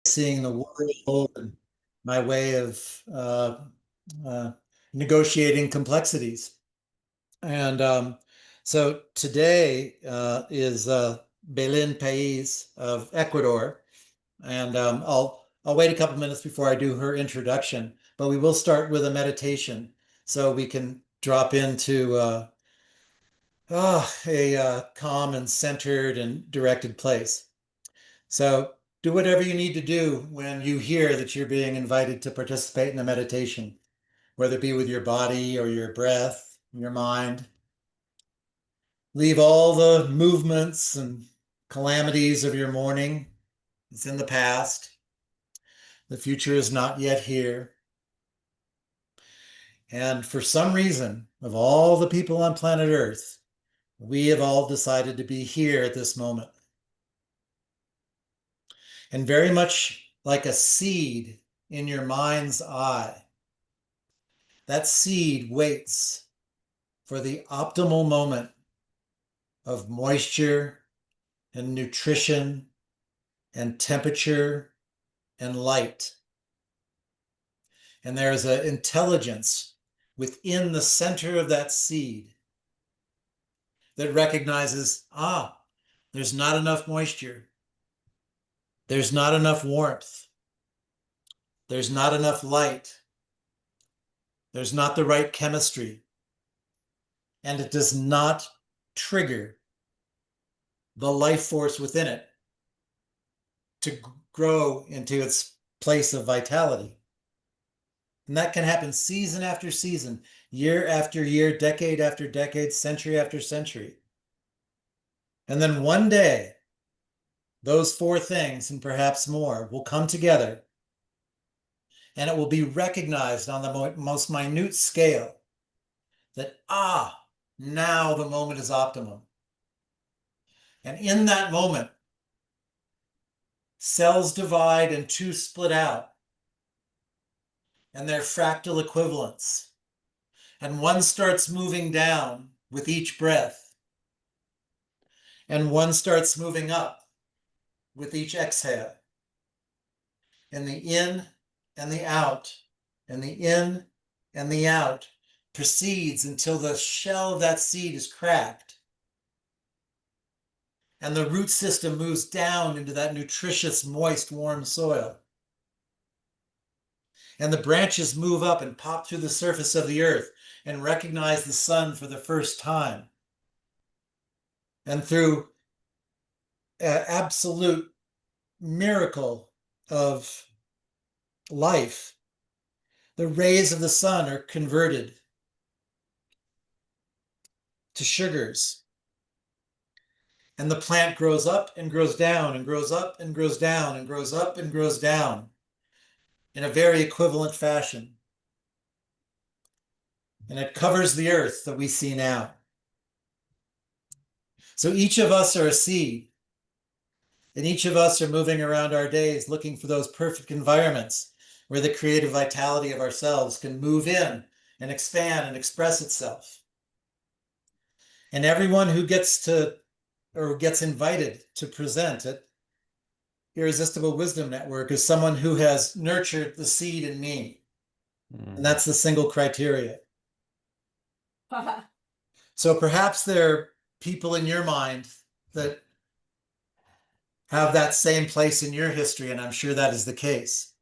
seeing the world and my way of uh, negotiating complexities. And so today is Belen Paez of Ecuador, and I'll wait a couple minutes before I do her introduction, but we will start with a meditation so we can drop into a calm and centered and directed place. So do whatever you need to do when you hear that you're being invited to participate in a meditation, whether it be with your body or your breath, your mind. Leave all the movements and calamities of your morning. It's in the past. The future is not yet here. And for some reason, of all the people on planet Earth, we have all decided to be here at this moment. And very much like a seed in your mind's eye, that seed waits for the optimal moment of moisture and nutrition and temperature and light. And there is an intelligence within the center of that seed that recognizes, there's not enough moisture. There's not enough warmth. There's not enough light. There's not the right chemistry. And it does not trigger the life force within it to grow into its place of vitality. And that can happen season after season, year after year, decade after decade, century after century. And then one day, those four things and perhaps more will come together, and it will be recognized on the most minute scale that, now the moment is optimum. And in that moment, cells divide and two split out, and they're fractal equivalents. And one starts moving down with each breath, and one starts moving up with each exhale. And the in and the out, and the in and the out proceeds until the shell of that seed is cracked. And the root system moves down into that nutritious, moist, warm soil. And the branches move up and pop through the surface of the earth and recognize the sun for the first time. And through an absolute miracle of life, the rays of the sun are converted to sugars. And the plant grows up and grows down and grows up and grows down and grows up and grows down in a very equivalent fashion. And it covers the earth that we see now. So each of us are a seed, and each of us are moving around our days looking for those perfect environments where the creative vitality of ourselves can move in and expand and express itself. And everyone who gets to or gets invited to present at Irresistible Wisdom Network is someone who has nurtured the seed in me. And that's the single criteria. So perhaps there are people in your mind that have that same place in your history, and I'm sure that is the case.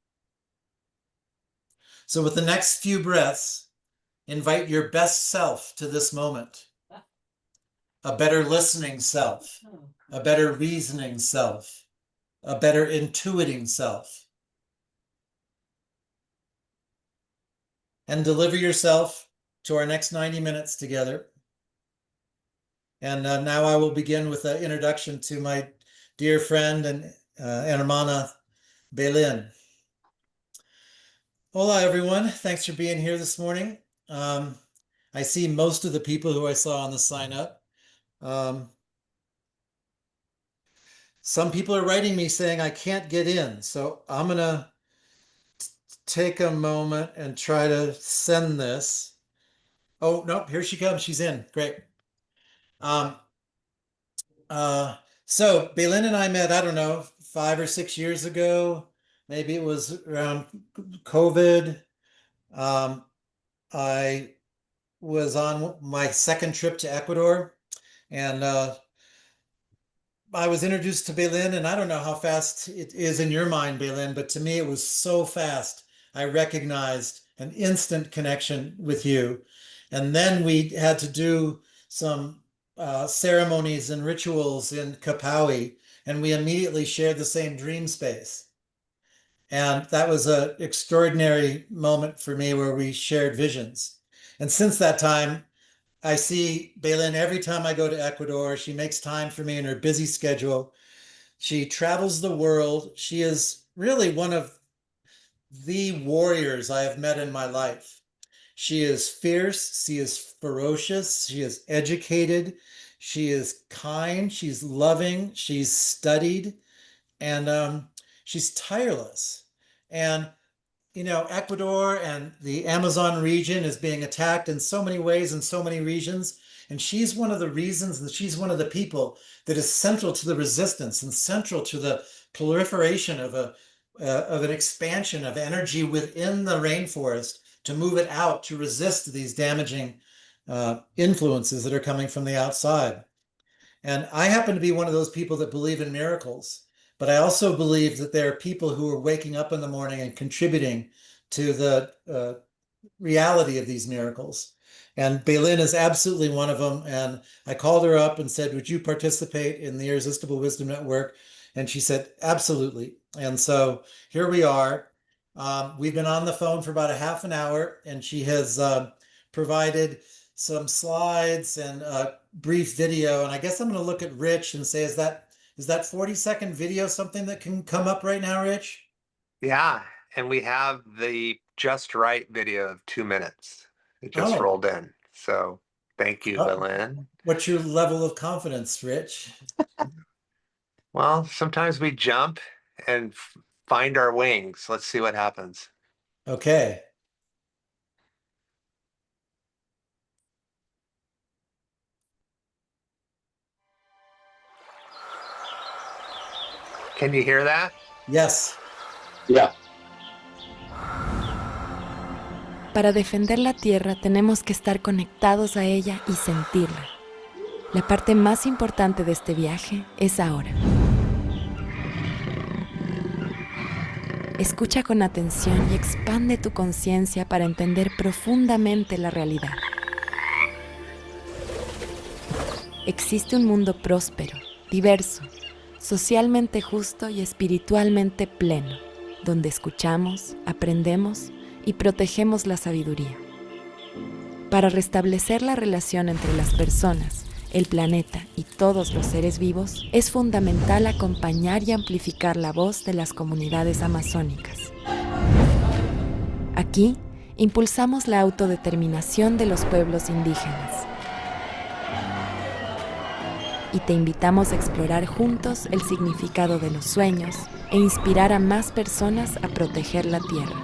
So with the next few breaths, invite your best self to this moment. A better listening self, a better reasoning self, a better intuiting self. And deliver yourself to our next 90 minutes together. And now I will begin with an introduction to my dear friend and hermana, Belen. Hola, everyone. Thanks for being here this morning. I see most of the people who I saw on the sign up. Some people are writing me saying I can't get in, so I'm going to take a moment and try to send this. Oh, no, here she comes. She's in. Great. So Belen and I met, I don't know, 5 or 6 years ago. maybe it was around COVID. I was on my second trip to Ecuador, and I was introduced to Belen, and I don't know how fast it is in your mind, Belen, but to me it was so fast. I recognized an instant connection with you. And then we had to do some ceremonies and rituals in Kapawi, and we immediately shared the same dream space. And that was an extraordinary moment for me where we shared visions. And since that time, I see Belen every time I go to Ecuador. She makes time for me in her busy schedule. She travels the world. She is really one of the warriors I have met in my life. She is fierce. She is ferocious. She is educated. She is kind. She's loving. She's studied. And she's tireless. And Ecuador and the Amazon region is being attacked in so many ways in so many regions. And she's one of the reasons, and she's one of the people that is central to the resistance and central to the proliferation of an expansion of energy within the rainforest to move it out to resist these damaging influences that are coming from the outside. And I happen to be one of those people that believe in miracles, but I also believe that there are people who are waking up in the morning and contributing to the reality of these miracles. And Belen is absolutely one of them. And I called her up and said, would you participate in the Irresistible Wisdom Network? And she said, absolutely. And so here we are. We've been on the phone for about a half an hour, and she has provided some slides and a brief video. And I guess I'm going to look at Rich and say, is that 40-second video something that can come up right now, Rich? Yeah, and we have the just right video of 2 minutes. It just Oh, rolled in. So thank you, Belen. what's your level of confidence, Rich? Well, sometimes we jump and find our wings. Let's see what happens. Okay. Can you hear that? Yes. Yeah. Para defender la Tierra tenemos que estar conectados a ella y sentirla. La parte más importante de este viaje es ahora. Escucha con atención y expande tu conciencia para entender profundamente la realidad. Existe un mundo próspero, diverso, socialmente justo y espiritualmente pleno, donde escuchamos, aprendemos y protegemos la sabiduría. Para restablecer la relación entre las personas, el planeta y todos los seres vivos, es fundamental acompañar y amplificar la voz de las comunidades amazónicas. Aquí, impulsamos la autodeterminación de los pueblos indígenas y te invitamos a explorar juntos el significado de los sueños e inspirar a más personas a proteger la tierra.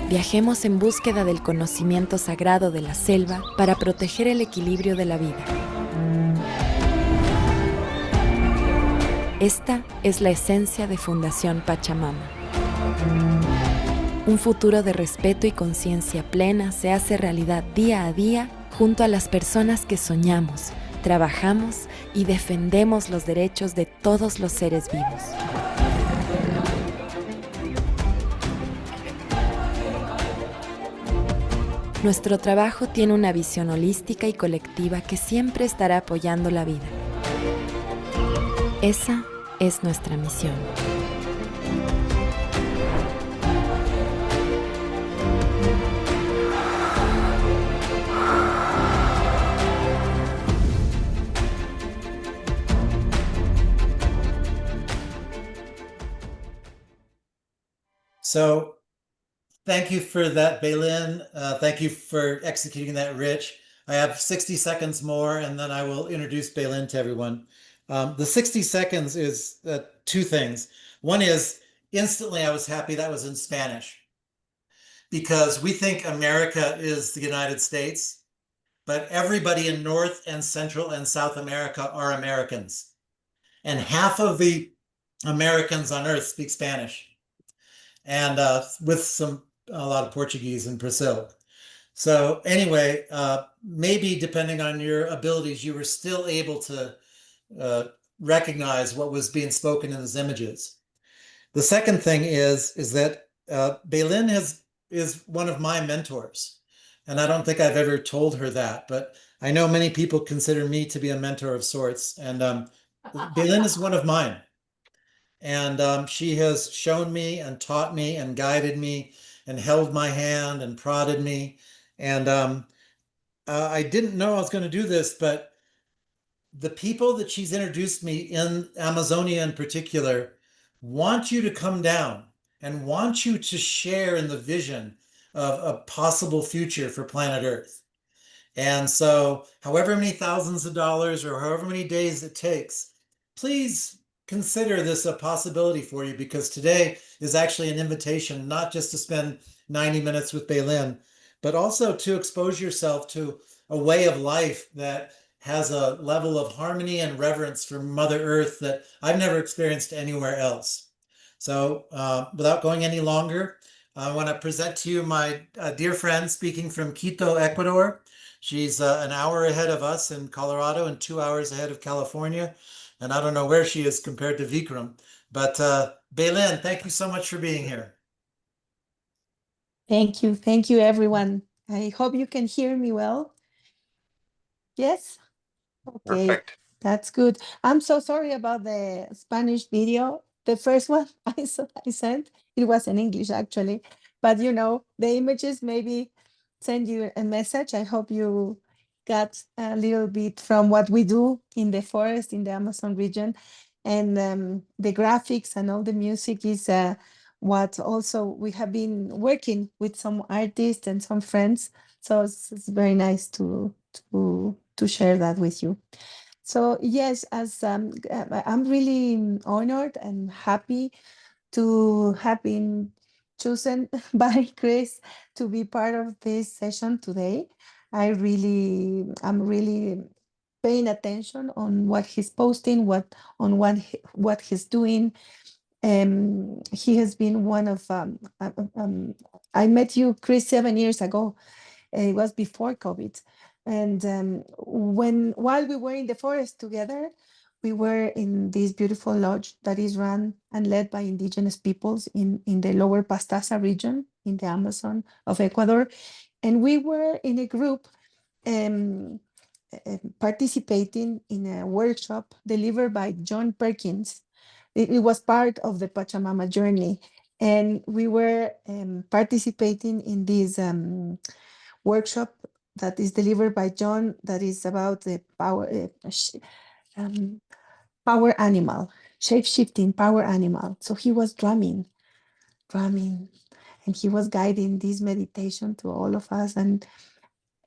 Viajemos en búsqueda del conocimiento sagrado de la selva para proteger el equilibrio de la vida. Esta es la esencia de Fundación Pachamama. Un futuro de respeto y conciencia plena se hace realidad día a día junto a las personas que soñamos, trabajamos y defendemos los derechos de todos los seres vivos. Nuestro trabajo tiene una visión holística y colectiva que siempre estará apoyando la vida. Esa es nuestra misión. So thank you for that, Belen. Thank you for executing that, Rich. I have 60 seconds more, and then I will introduce Belen to everyone. The 60 seconds is two things. One is instantly I was happy that was in Spanish, because we think America is the United States, but everybody in North and Central and South America are Americans. and half of the Americans on Earth speak Spanish, and with a lot of Portuguese in Brazil. So anyway, maybe depending on your abilities, you were still able to uh, recognize what was being spoken in those images. The second thing is that Belen is one of my mentors, and I don't think I've ever told her that, but I know many people consider me to be a mentor of sorts, and Belen is one of mine. And she has shown me and taught me and guided me and held my hand and prodded me. And I didn't know I was going to do this, but the people that she's introduced me in Amazonia in particular want you to come down and want you to share in the vision of a possible future for planet Earth. And so, however many thousands of dollars or however many days it takes, please consider this a possibility for you, because today is actually an invitation not just to spend 90 minutes with Belen, but also to expose yourself to a way of life that has a level of harmony and reverence for Mother Earth that I've never experienced anywhere else. So, without going any longer, I want to present to you my dear friend speaking from Quito, Ecuador. She's an hour ahead of us in Colorado and 2 hours ahead of California. And I don't know where she is compared to Vikram. But Belen, thank you so much for being here. Thank you. Thank you, everyone. I hope you can hear me well. Yes? Okay, Perfect. that's good. I'm so sorry about the Spanish video. The first one I sent, it was in English actually, but you know, the images maybe send you a message. I hope you got a little bit from what we do in the forest in the Amazon region, and the graphics and all the music is what also we have been working with some artists and some friends. So it's very nice to share that with you. So yes, as I'm really honored and happy to have been chosen by Chris to be part of this session today. I'm really paying attention on what he's posting, what he's doing. He has been one of I met you, Chris, 7 years ago. It was before COVID. And while we were in the forest together, we were in this beautiful lodge that is run and led by indigenous peoples in the lower Pastaza region in the Amazon of Ecuador. And we were in a group um, participating in a workshop delivered by John Perkins. It was part of the Pachamama journey. And we were participating in this workshop that is delivered by John that is about the power animal, shape-shifting power animal. So he was drumming, and he was guiding this meditation to all of us. And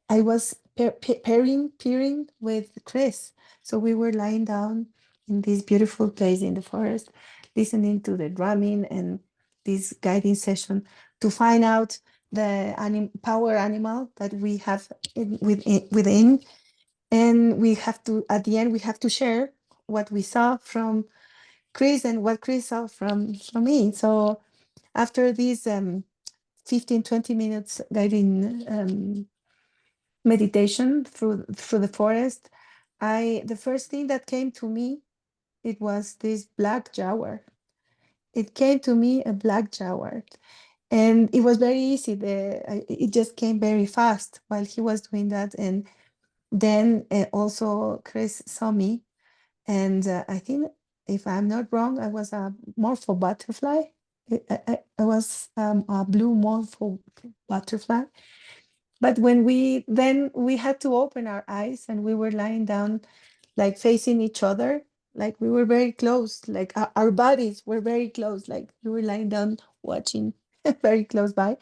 I was peering with Chris. So we were lying down in this beautiful place in the forest, listening to the drumming and this guiding session to find out the power animal that we have within. And we have to, at the end, we have to share what we saw from Chris and what Chris saw from me. So after these 15, 20 minutes guiding meditation through the forest, the first thing that came to me, it was this black jaguar. It came to me, a black jaguar, and it was very easy. It just came very fast while he was doing that. And then also Chris saw me, and I think, if I'm not wrong, I was a morpho butterfly. I was a blue morpho butterfly. But when we had to open our eyes, and we were lying down, like facing each other, like we were very close, like our bodies were very close, like we were lying down watching very close by.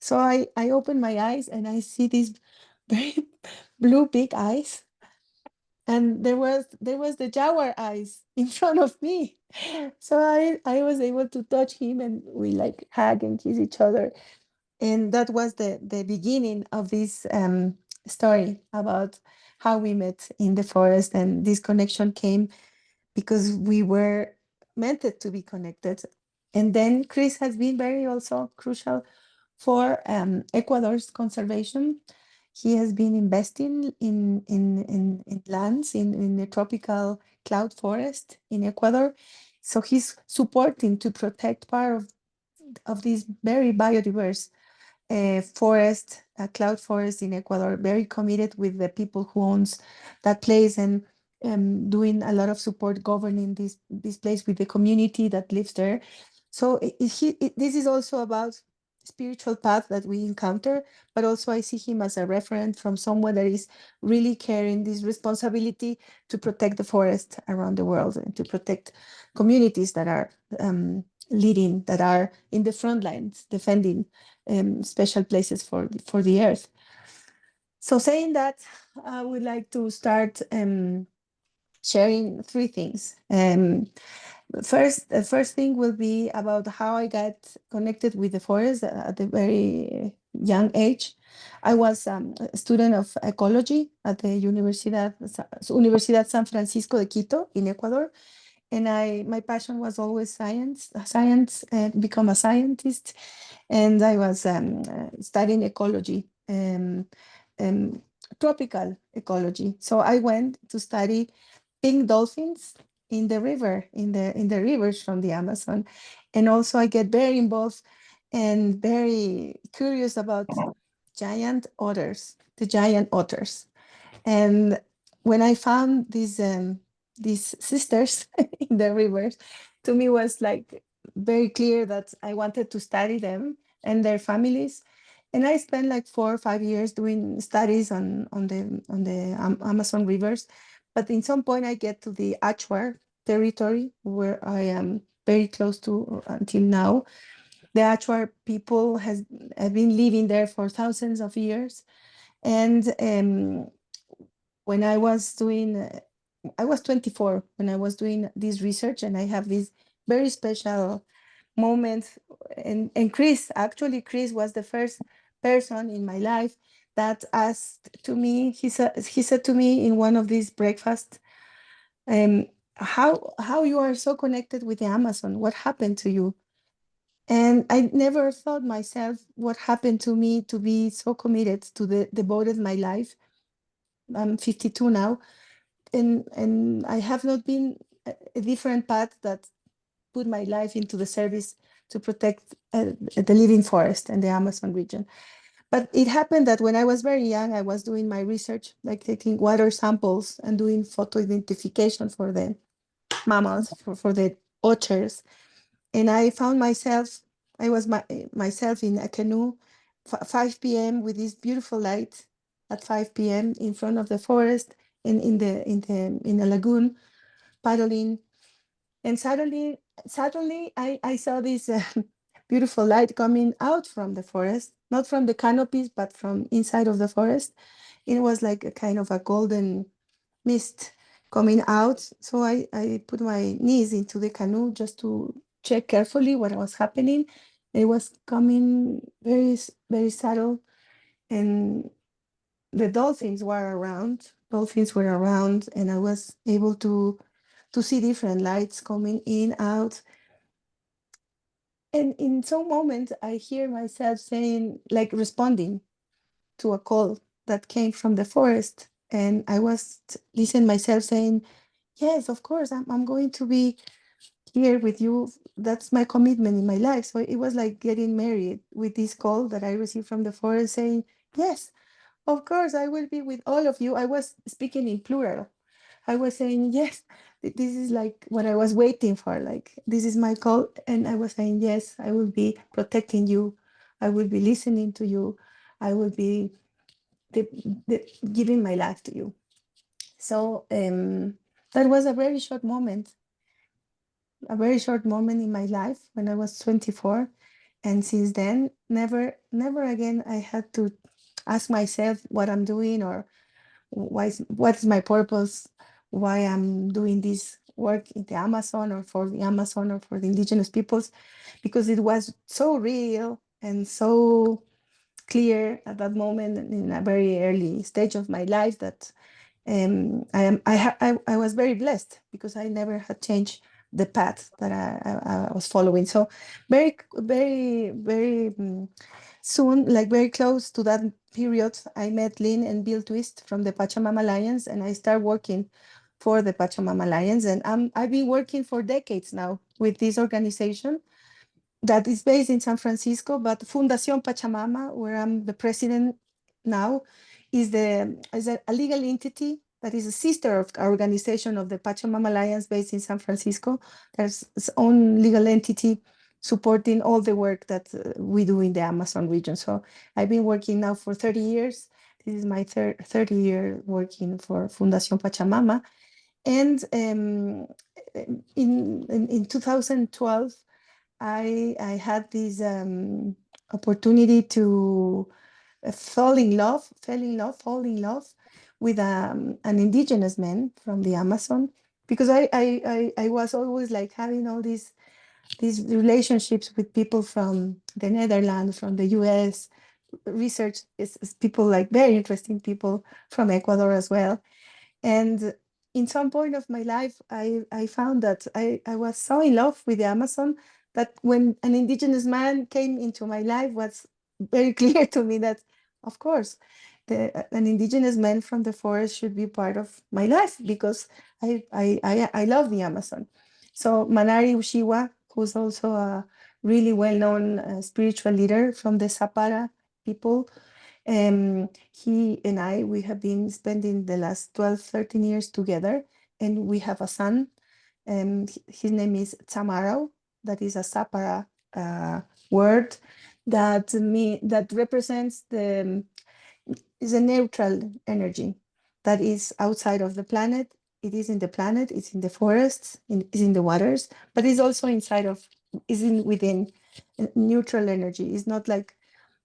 So I opened my eyes, and I see these very blue big eyes, and there was the jaguar eyes in front of me. So I was able to touch him, and we like hug and kiss each other. And that was the beginning of this story about how we met in the forest. And this connection came because we were meant to be connected. And then Chris has been very also crucial for Ecuador's conservation. He has been investing in lands in the tropical cloud forest in Ecuador. So he's supporting to protect part of this very biodiverse forest, cloud forest in Ecuador, very committed with the people who owns that place, and doing a lot of support governing this place with the community that lives there. So this is also about spiritual path that we encounter, but also I see him as a referent from someone that is really carrying this responsibility to protect the forest around the world and to protect communities that are leading, that are in the front lines, defending special places for the earth. So saying that, I would like to start sharing three things. The first thing will be about how I got connected with the forest at a very young age. I was a student of ecology at the Universidad San Francisco de Quito in Ecuador. And my passion was always science, become a scientist. And I was studying ecology, tropical ecology. So I went to study pink dolphins in the river, in the rivers from the Amazon. And also I get very involved and very curious about the giant otters. And when I found these sisters in the rivers, to me was like very clear that I wanted to study them and their families. And I spent like 4 or 5 years doing studies on the Amazon rivers. But in some point, I get to the Achuar territory where I am very close to until now. The Achuar people have been living there for thousands of years. And when I was doing, I was 24 when I was doing this research, and I have this very special moment. And Chris, actually, Chris was the first person in my life that asked to me. He said to me in one of these breakfasts, how you are so connected with the Amazon? What happened to you? And I never thought myself what happened to me to be so committed to devoted my life. I'm 52 now, and I have not been a different path that put my life into the service to protect the living forest and the Amazon region. But it happened that when I was very young, I was doing my research, like taking water samples and doing photo identification for the mammals, for the otters. And I found myself, I was myself in a canoe, 5 p.m. with this beautiful light at 5 p.m. in front of the forest and in a lagoon, paddling. And suddenly I saw this beautiful light coming out from the forest, not from the canopies, but from inside of the forest. It was like a kind of a golden mist coming out. So I put my knees into the canoe just to check carefully what was happening. It was coming very, very subtle. And the dolphins were around. Dolphins were around, and I was able to see different lights coming in, out. And in some moments, I hear myself saying, like responding to a call that came from the forest. And I was listening myself saying, yes, of course, I'm going to be here with you. That's my commitment in my life. So it was like getting married with this call that I received from the forest saying, yes, of course, I will be with all of you. I was speaking in plural. I was saying, yes, this is like what I was waiting for. Like, this is my call. And I was saying, yes, I will be protecting you. I will be listening to you. I will be giving my life to you. So that was a very short moment in my life when I was 24. And since then, never again I had to ask myself what I'm doing or what is my purpose, why I'm doing this work in the Amazon or for the Amazon or for the indigenous peoples, because it was so real and so clear at that moment in a very early stage of my life that I was very blessed because I never had changed the path that I was following. So very, very, very soon, like very close to that period, I met Lynn and Bill Twist from the Pachamama Alliance, and I started working for the Pachamama Alliance. And I've been working for decades now with this organization that is based in San Francisco, but Fundación Pachamama, where I'm the president now, is a legal entity that is a sister of our organization of the Pachamama Alliance based in San Francisco. There's its own legal entity supporting all the work that we do in the Amazon region. So I've been working now for 30 years. This is my 30 year working for Fundación Pachamama. And in 2012, I had this opportunity to fall in love with an indigenous man from the Amazon, because I was always like having all these relationships with people from the Netherlands, from the US, research is people like very interesting people from Ecuador as well. And in some point of my life, I found that I was so in love with the Amazon that when an indigenous man came into my life, was very clear to me that, of course, an indigenous man from the forest should be part of my life, because I love the Amazon. So Manari Ushiwa, who's also a really well-known spiritual leader from the Zapara people, he and we have been spending the last 12, 13 years together, and we have a son. His name is Tamarao. That is a Zapara word that represents is a neutral energy that is outside of the planet. It is in the planet, it's in the forests, it's in the waters, but it's also within neutral energy. It's not like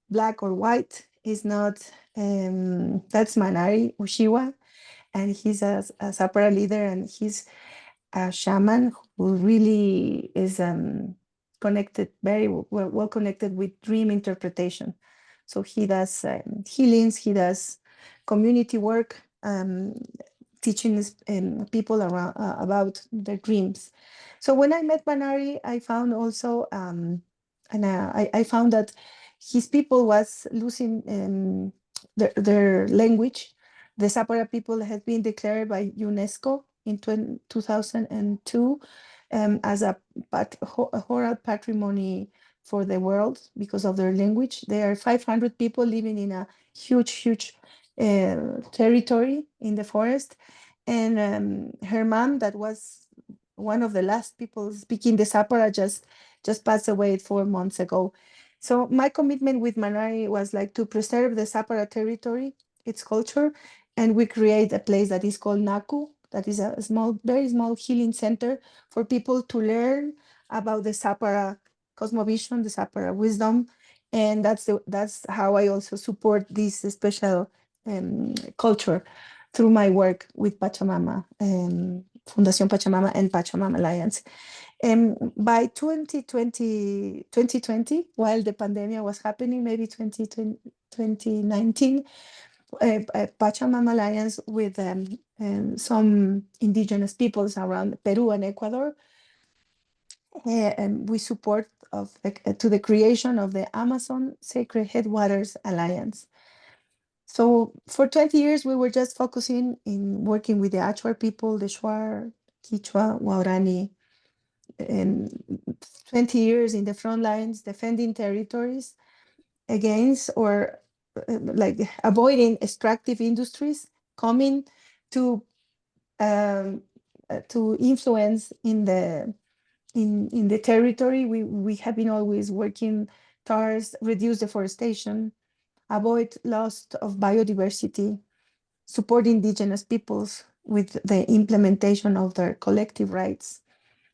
black or white. Is not, that's Manari Ushiwa, and he's a Zapara leader, and he's a shaman who really is connected, very well connected with dream interpretation. So he does healings, he does community work, teaching people around about their dreams. So when I met Manari, I found also, I found that his people was losing their language. The Zapara people had been declared by UNESCO in 2002 as a oral patrimony for the world because of their language. There are 500 people living in a huge territory in the forest. And her mom, that was one of the last people speaking the Zapara, just passed away 4 months ago. So my commitment with Manari was like to preserve the Zapara territory, its culture, and we create a place that is called Naku, that is a very small healing center for people to learn about the Zapara cosmovision, the Zapara wisdom, and that's how I also support this special culture through my work with Pachamama, Fundación Pachamama and Pachamama Alliance. By 2020, while the pandemic was happening, maybe 2019, Pachamama Alliance with some indigenous peoples around Peru and Ecuador, and we support to the creation of the Amazon Sacred Headwaters Alliance. So for 20 years, we were just focusing in working with the Achuar people, the Shuar, Quichua, Waorani, and 20 years in the front lines, defending territories against or like avoiding extractive industries coming to influence in the territory. We have been always working towards reduce deforestation, avoid loss of biodiversity, support indigenous peoples with the implementation of their collective rights,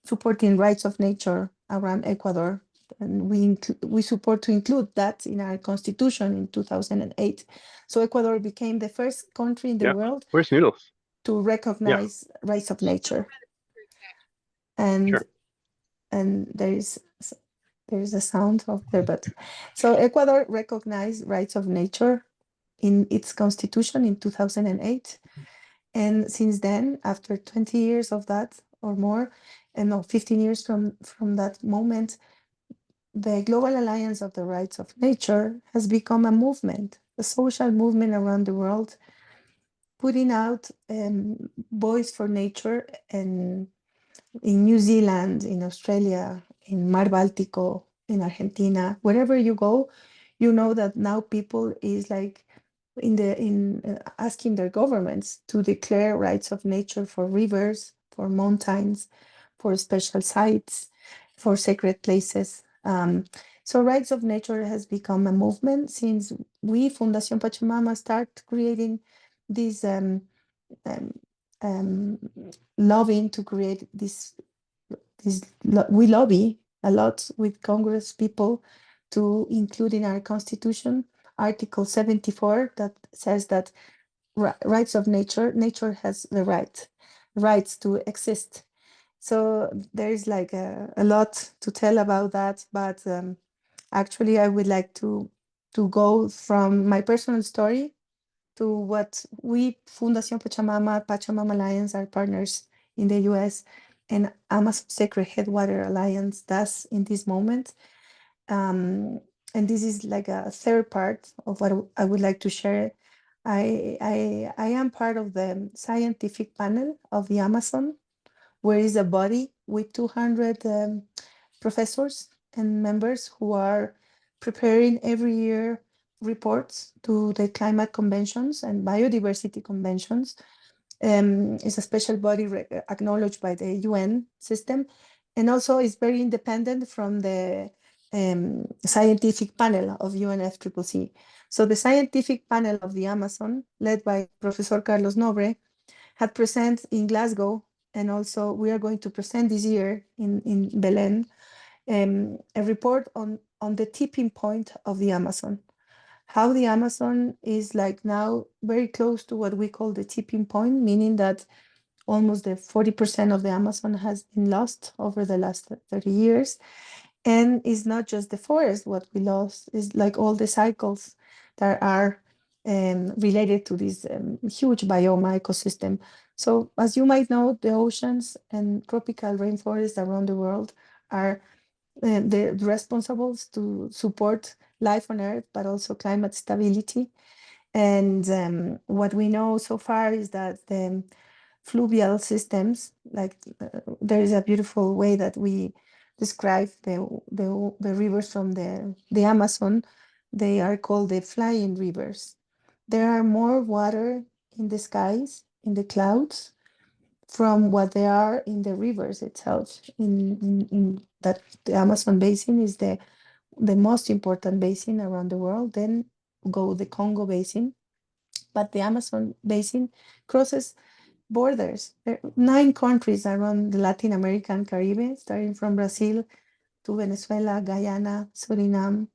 supporting rights of nature around Ecuador. And we support to include that in our constitution in 2008. So Ecuador became the first country in the world Where's Noodles? to recognize rights of nature. And there is a sound of there, but so Ecuador recognized rights of nature in its constitution in 2008. And since then, after 20 years of that or more, and no, 15 years from that moment, the Global Alliance of the Rights of Nature has become a movement, a social movement around the world, putting out voice for nature, and in New Zealand, in Australia, in Mar Báltico, in Argentina, wherever you go, you know that now people is like asking their governments to declare rights of nature for rivers, for mountains, for special sites, for sacred places. So rights of nature has become a movement since we, Fundación Pachamama, start creating these um, um, lobbying to create we lobby a lot with Congress people to include in our constitution Article 74 that says that rights of nature has the rights to exist. So there is like a lot to tell about that, but actually I would like to go from my personal story to what we, Fundación Pachamama, Pachamama Alliance, our partners in the US, and Amazon Sacred Headwater Alliance does in this moment. And this is like a third part of what I would like to share. I am part of the scientific panel of the Amazon, where is a body with 200 professors and members who are preparing every year reports to the climate conventions and biodiversity conventions. It's a special body acknowledged by the UN system, and also is very independent from the scientific panel of UNFCCC. So the scientific panel of the Amazon, led by Professor Carlos Nobre, had presented in Glasgow, and also we are going to present this year in Belen, a report on the tipping point of the Amazon. How the Amazon is like now very close to what we call the tipping point, meaning that almost the 40% of the Amazon has been lost over the last 30 years. And it's not just the forest, what we lost is like all the cycles that are related to this huge biome ecosystem. So as you might know, the oceans and tropical rainforests around the world are the responsibles to support life on Earth, but also climate stability. And what we know so far is that the fluvial systems, like there is a beautiful way that we describe the rivers from the Amazon. They are called the flying rivers. There are more water in the skies, in the clouds, from what they are in the rivers itself. In that the Amazon basin is the most important basin around the world. Then go the Congo basin, but the Amazon basin crosses borders. There are 9 countries around the Latin America and Caribbean, starting from Brazil to Venezuela, Guyana, Suriname,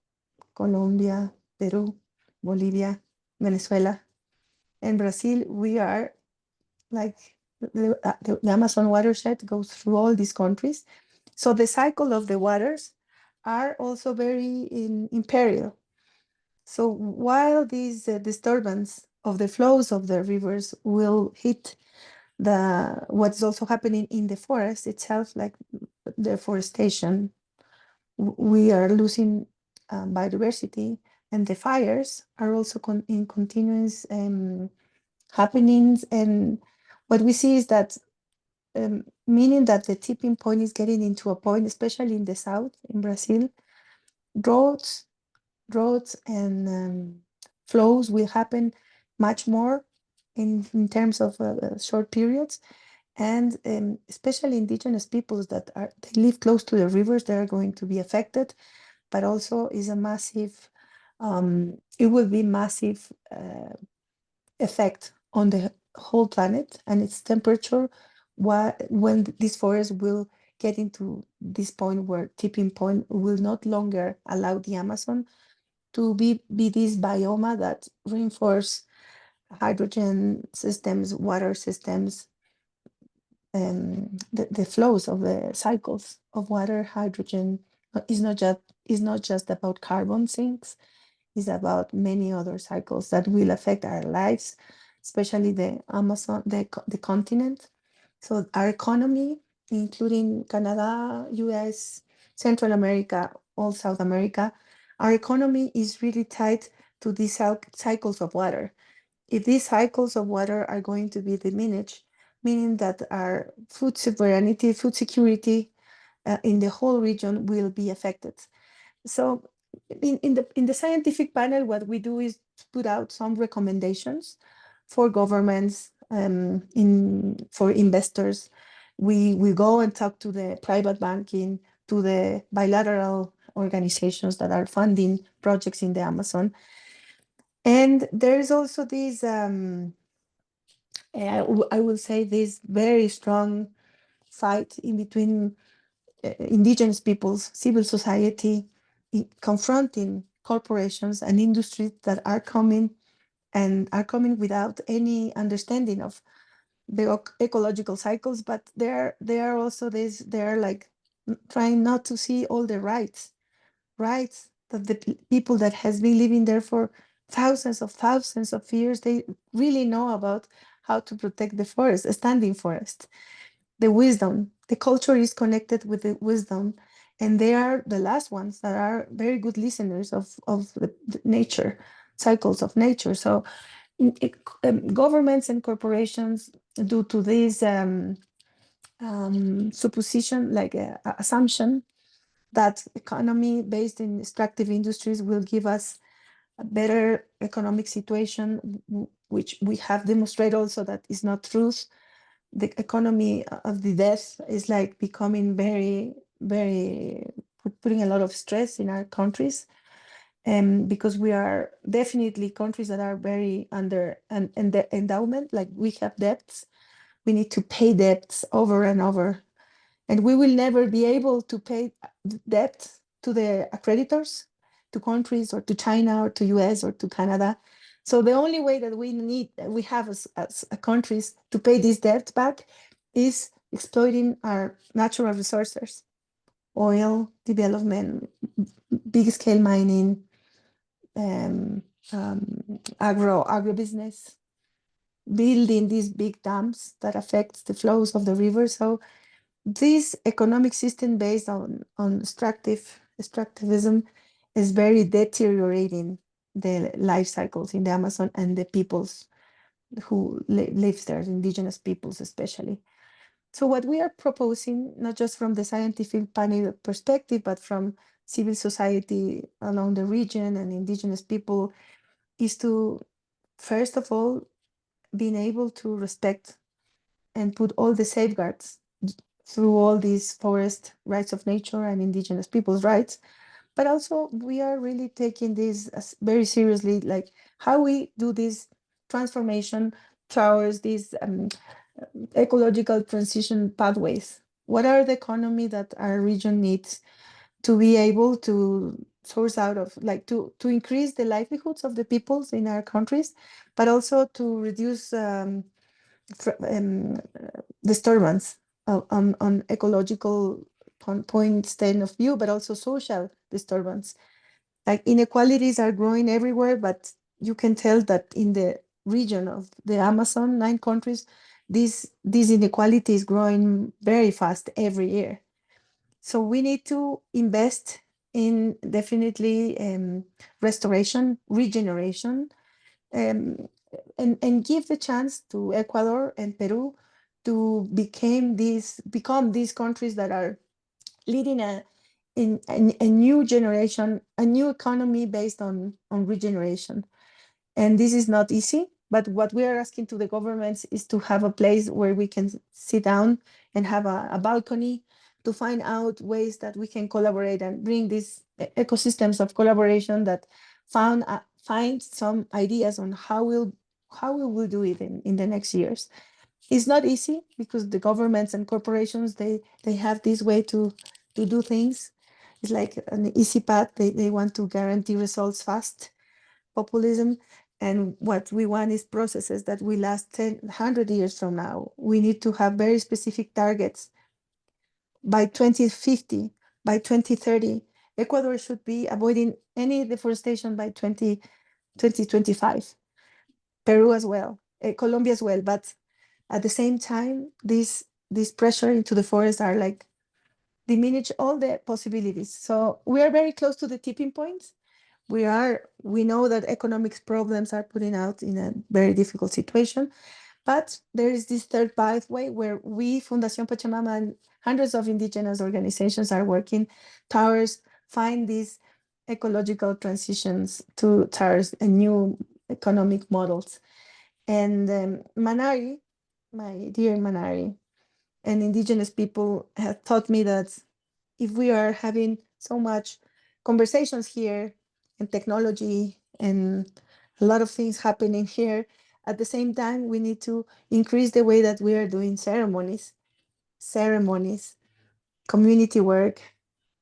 Colombia, Peru, Bolivia, Venezuela. And Brazil, we are like the Amazon watershed goes through all these countries. So the cycle of the waters are also very in peril. So while these disturbance of the flows of the rivers will hit what's also happening in the forest itself, like deforestation, we are losing biodiversity, and the fires are also in continuous happenings. And what we see is that meaning that the tipping point is getting into a point, especially in the south, in Brazil, droughts and flows will happen much more in terms of short periods. And especially indigenous peoples that they live close to the rivers, they are going to be affected, but also is a massive, it will be massive effect on the whole planet and its temperature when this forest will get into this point where tipping point will not longer allow the Amazon to be this biome that reinforce hydrogen systems, water systems, the flows of the cycles of water, hydrogen is not just about carbon sinks, it's about many other cycles that will affect our lives. especially the Amazon, the continent. So our economy, including Canada, US, Central America, all South America, our economy is really tied to these cycles of water. If these cycles of water are going to be diminished, meaning that our food sovereignty, food security in the whole region will be affected. So in the scientific panel, what we do is put out some recommendations for governments, for investors. We go and talk to the private banking, to the bilateral organizations that are funding projects in the Amazon. And there is also this, I will say, this very strong fight in between indigenous peoples, civil society, confronting corporations and industries that are coming without any understanding of the ecological cycles, but they are also they're like trying not to see all the rights that the people that has been living there for thousands of years, they really know about how to protect the forest, a standing forest, the wisdom. The culture is connected with the wisdom, and they are the last ones that are very good listeners of the nature, cycles of nature. So governments and corporations, due to this supposition, like assumption that economy based in extractive industries will give us a better economic situation, which we have demonstrated also that is not truth. The economy of the death is like becoming very, very, putting a lot of stress in our countries. Because we are definitely countries that are very under and the endowment, like we have debts, we need to pay debts over and over, and we will never be able to pay debt to the accreditors, to countries or to China or to US or to Canada. So the only way that we have as countries to pay this debt back is exploiting our natural resources, oil development, big scale mining, agribusiness, building these big dams that affects the flows of the river. So this economic system based on extractivism is very deteriorating the life cycles in the Amazon and the peoples who live there, indigenous peoples especially. So what we are proposing, not just from the scientific panel perspective, but from civil society along the region and indigenous people, is to, first of all, being able to respect and put all the safeguards through all these forest rights of nature and indigenous people's rights. But also we are really taking this very seriously, like how we do this transformation towards these ecological transition pathways. What are the economy that our region needs to be able to source out of, like to increase the livelihoods of the peoples in our countries, but also to reduce disturbance on ecological point stand of view, but also social disturbance. Like inequalities are growing everywhere, but you can tell that in the region of the Amazon, 9 countries, this inequality is growing very fast every year. So we need to invest in definitely restoration, regeneration, and give the chance to Ecuador and Peru to become these countries that are leading a new generation, a new economy based on regeneration. And this is not easy, but what we are asking to the governments is to have a place where we can sit down and have a balcony to find out ways that we can collaborate and bring these ecosystems of collaboration that find some ideas on how we will do it in the next years. It's not easy because the governments and corporations, they have this way to do things. It's like an easy path. They want to guarantee results fast, populism. And what we want is processes that will last 10, 100 years from now. We need to have very specific targets. By 2050, by 2030, Ecuador should be avoiding any deforestation by 2025. Peru as well. Colombia as well. But at the same time, this pressure into the forest are like diminish all the possibilities. So we are very close to the tipping point. We know that economic problems are putting out in a very difficult situation, but there is this third pathway where we, Fundación Pachamama, and hundreds of indigenous organizations are working towards find these ecological transitions towards a new economic models. And Manari, my dear Manari, and indigenous people have taught me that if we are having so much conversations here and technology and a lot of things happening here, at the same time, we need to increase the way that we are doing ceremonies, community work,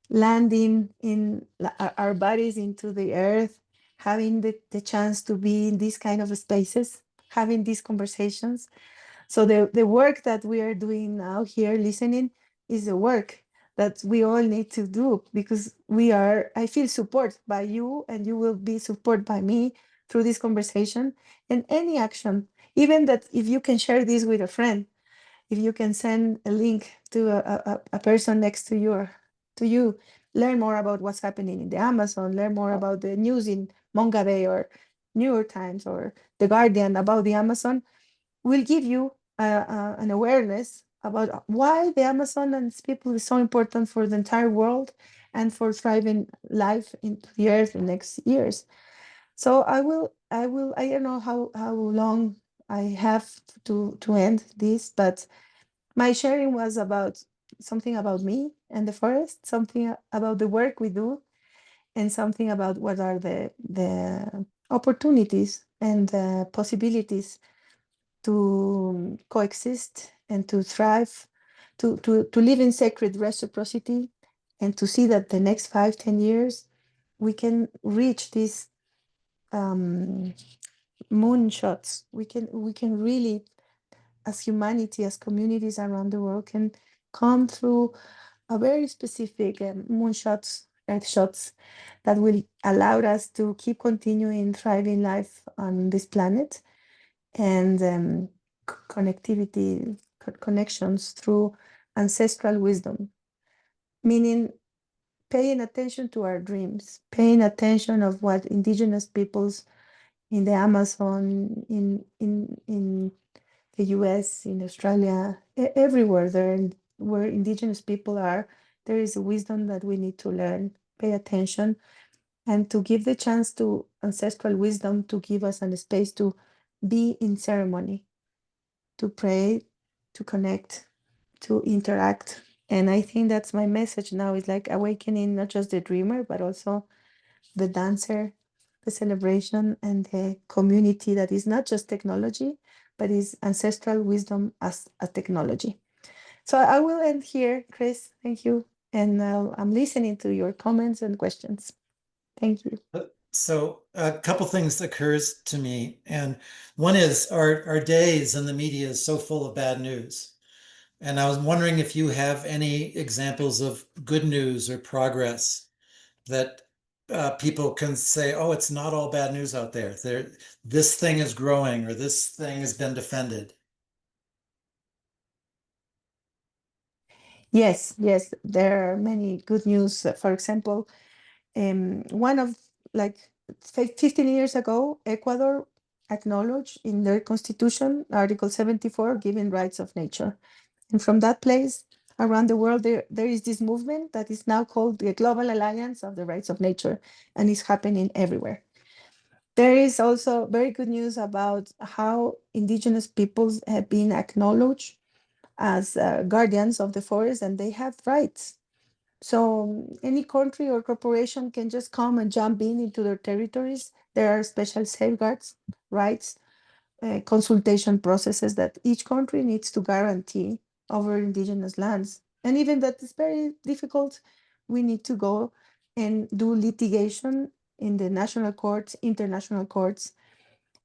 landing in our bodies into the earth, having the chance to be in these kind of spaces, having these conversations. So the work that we are doing now here, listening, is the work that we all need to do, because I feel support by you, and you will be support by me through this conversation and any action. Even that if you can share this with a friend, if you can send a link to a person next to you, learn more about what's happening in the Amazon, learn more about the news in Mongabe or New York Times or The Guardian about the Amazon, will give you an awareness about why the Amazon and its people is so important for the entire world and for thriving life into the earth in next years. So I don't know how long I have to end this, but my sharing was about something about me and the forest, something about the work we do, and something about what are the opportunities and the possibilities to coexist and to thrive, to live in sacred reciprocity, and to see that the next 5-10 years we can reach these moonshots. We can really, as humanity, as communities around the world, can come through a very specific moonshots, earth shots, that will allow us to keep continuing thriving life on this planet, and connectivity, connections through ancestral wisdom, meaning paying attention to our dreams, paying attention of what indigenous peoples in the Amazon, in the US, in Australia, everywhere there where indigenous people are, there is a wisdom that we need to learn, pay attention, and to give the chance to ancestral wisdom to give us a space to be in ceremony, to pray, to connect, to interact. And I think that's my message now, is like awakening not just the dreamer, but also the dancer, the celebration, and the community that is not just technology, but is ancestral wisdom as a technology. So I will end here, Chris. Thank you. And I'm listening to your comments and questions. Thank you. So a couple things occurs to me, and one is our days and the media is so full of bad news. And I was wondering if you have any examples of good news or progress that people can say, oh, it's not all bad news out there. This thing is growing, or this thing has been defended. Yes, there are many good news. For example, one of like 15 years ago, Ecuador acknowledged in their constitution, Article 74, giving rights of nature. And from that place, around the world, there is this movement that is now called the Global Alliance of the Rights of Nature, and it's happening everywhere. There is also very good news about how indigenous peoples have been acknowledged as guardians of the forest, and they have rights. So any country or corporation can just come and jump into their territories. There are special safeguards, rights, consultation processes that each country needs to guarantee over indigenous lands. And even that is very difficult, we need to go and do litigation in the national courts, international courts.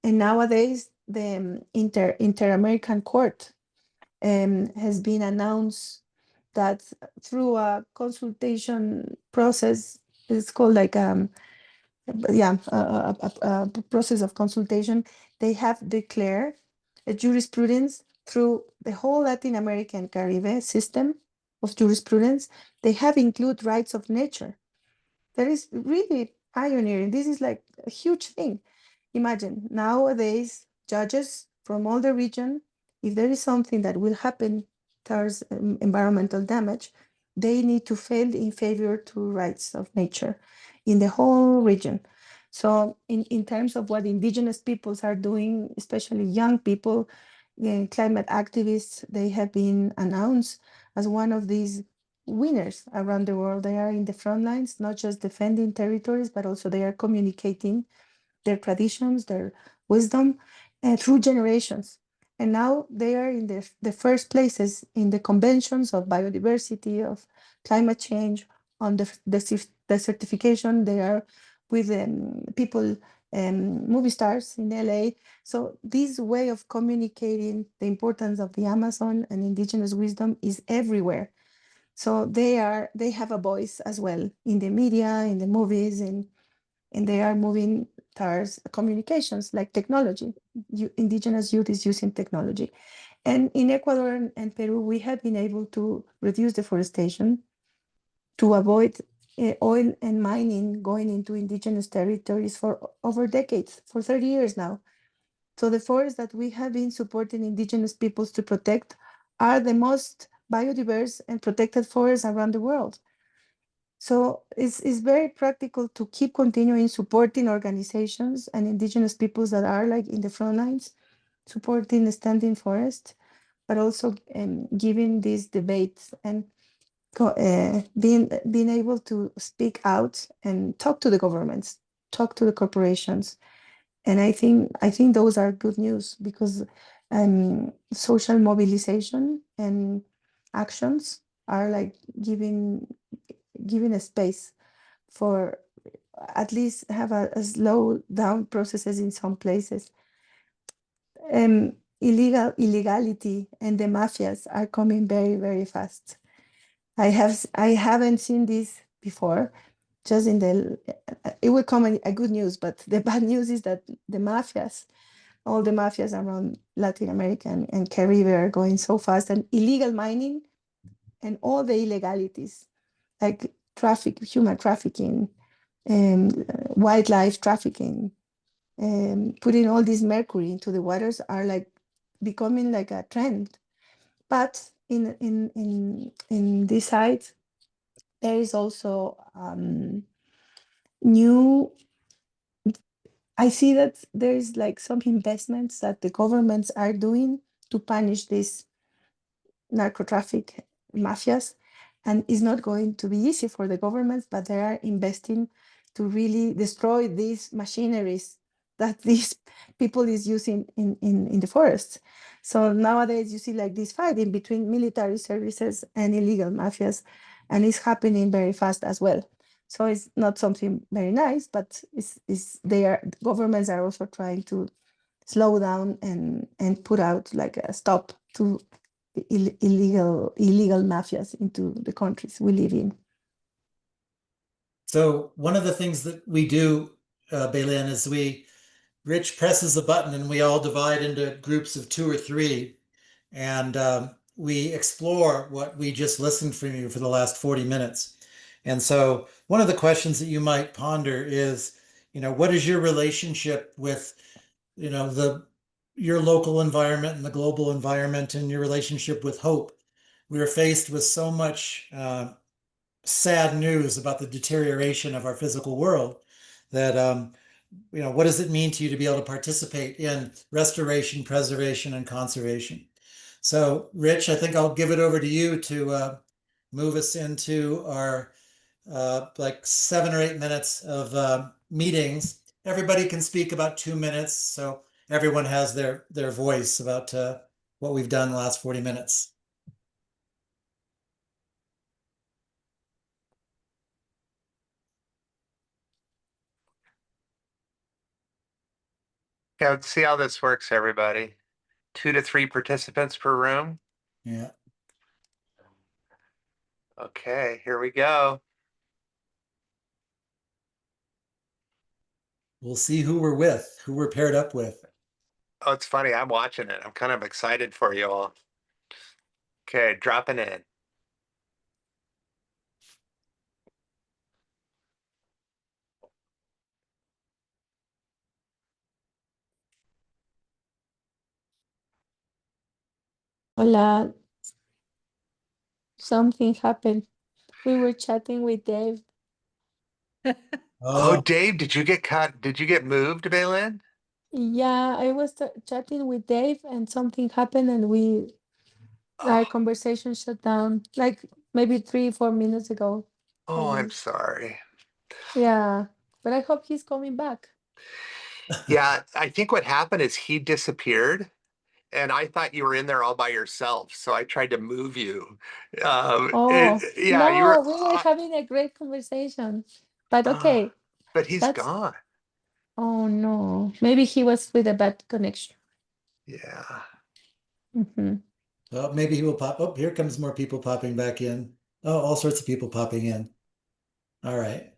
And nowadays, the Inter-American Court has been announced that through a consultation process, it's called like a process of consultation, they have declared jurisprudence through the whole Latin American Caribbean system of jurisprudence. They have included rights of nature. That is really pioneering. This is like a huge thing. Imagine nowadays, judges from all the region, if there is something that will happen towards environmental damage, they need to fail in favor to rights of nature in the whole region. So in terms of what indigenous peoples are doing, especially young people, climate activists, they have been announced as one of these winners around the world. They are in the front lines, not just defending territories, but also they are communicating their traditions, their wisdom through generations. And now they are in the first places in the conventions of biodiversity, of climate change, on the certification. They are with people, movie stars in LA. So this way of communicating the importance of the Amazon and indigenous wisdom is everywhere. So they have a voice as well in the media, in the movies, and they are moving towards communications like technology. Indigenous youth is using technology. And in Ecuador and Peru, we have been able to reduce deforestation to avoid oil and mining going into indigenous territories for over decades, for 30 years now. So the forests that we have been supporting indigenous peoples to protect are the most biodiverse and protected forests around the world. So it's very practical to keep continuing supporting organizations and indigenous peoples that are like in the front lines, supporting the standing forest, but also giving these debates and being able to speak out and talk to the governments, talk to the corporations. And I think those are good news because social mobilization and actions are like giving a space for at least have a slow down processes in some places. Illegality and the mafias are coming very, very fast. I haven't seen this before. Just in the it will come a good news, but the bad news is that the mafias, all the mafias around Latin America and Caribbean are going so fast, and illegal mining and all the illegalities like human trafficking, wildlife trafficking, putting all this mercury into the waters are like becoming like a trend. But in this side, there is also new. I see that there is like some investments that the governments are doing to punish these narco traffic mafias, and it's not going to be easy for the governments, but they are investing to really destroy these machineries that these people is using in the forests. So nowadays you see like this fighting between military services and illegal mafias, and it's happening very fast as well. So it's not something very nice, but governments are also trying to slow down and put out like a stop to illegal mafias into the countries we live in. So one of the things that we do, Belen, is Rich presses a button and we all divide into groups of 2 or 3, and we explore what we just listened from you for the last 40 minutes. And so one of the questions that you might ponder is, what is your relationship with, your local environment and the global environment, and your relationship with hope? We are faced with so much sad news about the deterioration of our physical world that what does it mean to you to be able to participate in restoration, preservation, and conservation? So Rich, I think I'll give it over to you to move us into our like 7 or 8 minutes of meetings. Everybody can speak about 2 minutes, so everyone has their voice about what we've done the last 40 minutes. Yeah, let's see how this works, everybody. 2 to 3 participants per room. Yeah. Okay, here we go. We'll see who we're with, who we're paired up with. Oh, it's funny. I'm watching it. I'm kind of excited for you all. Okay, dropping in. Hola, something happened. We were chatting with Dave. Oh, Oh, Dave, did you get cut? Did you get moved, Belen? Yeah, I was chatting with Dave and something happened and our Oh, conversation shut down like maybe 3, 4 minutes ago, I oh, I'm guess. sorry. Yeah, but I hope he's coming back. Yeah, I think what happened is he disappeared, and I thought you were in there all by yourself, so I tried to move you. Oh, Yeah, you were, no, we were having a great conversation. But uh, okay, but he's that's, gone. oh no, maybe he was with a bad connection. Yeah, Hmm. well, maybe he will pop. Oh, here comes more people popping back in. Oh, all sorts of people popping in. All right.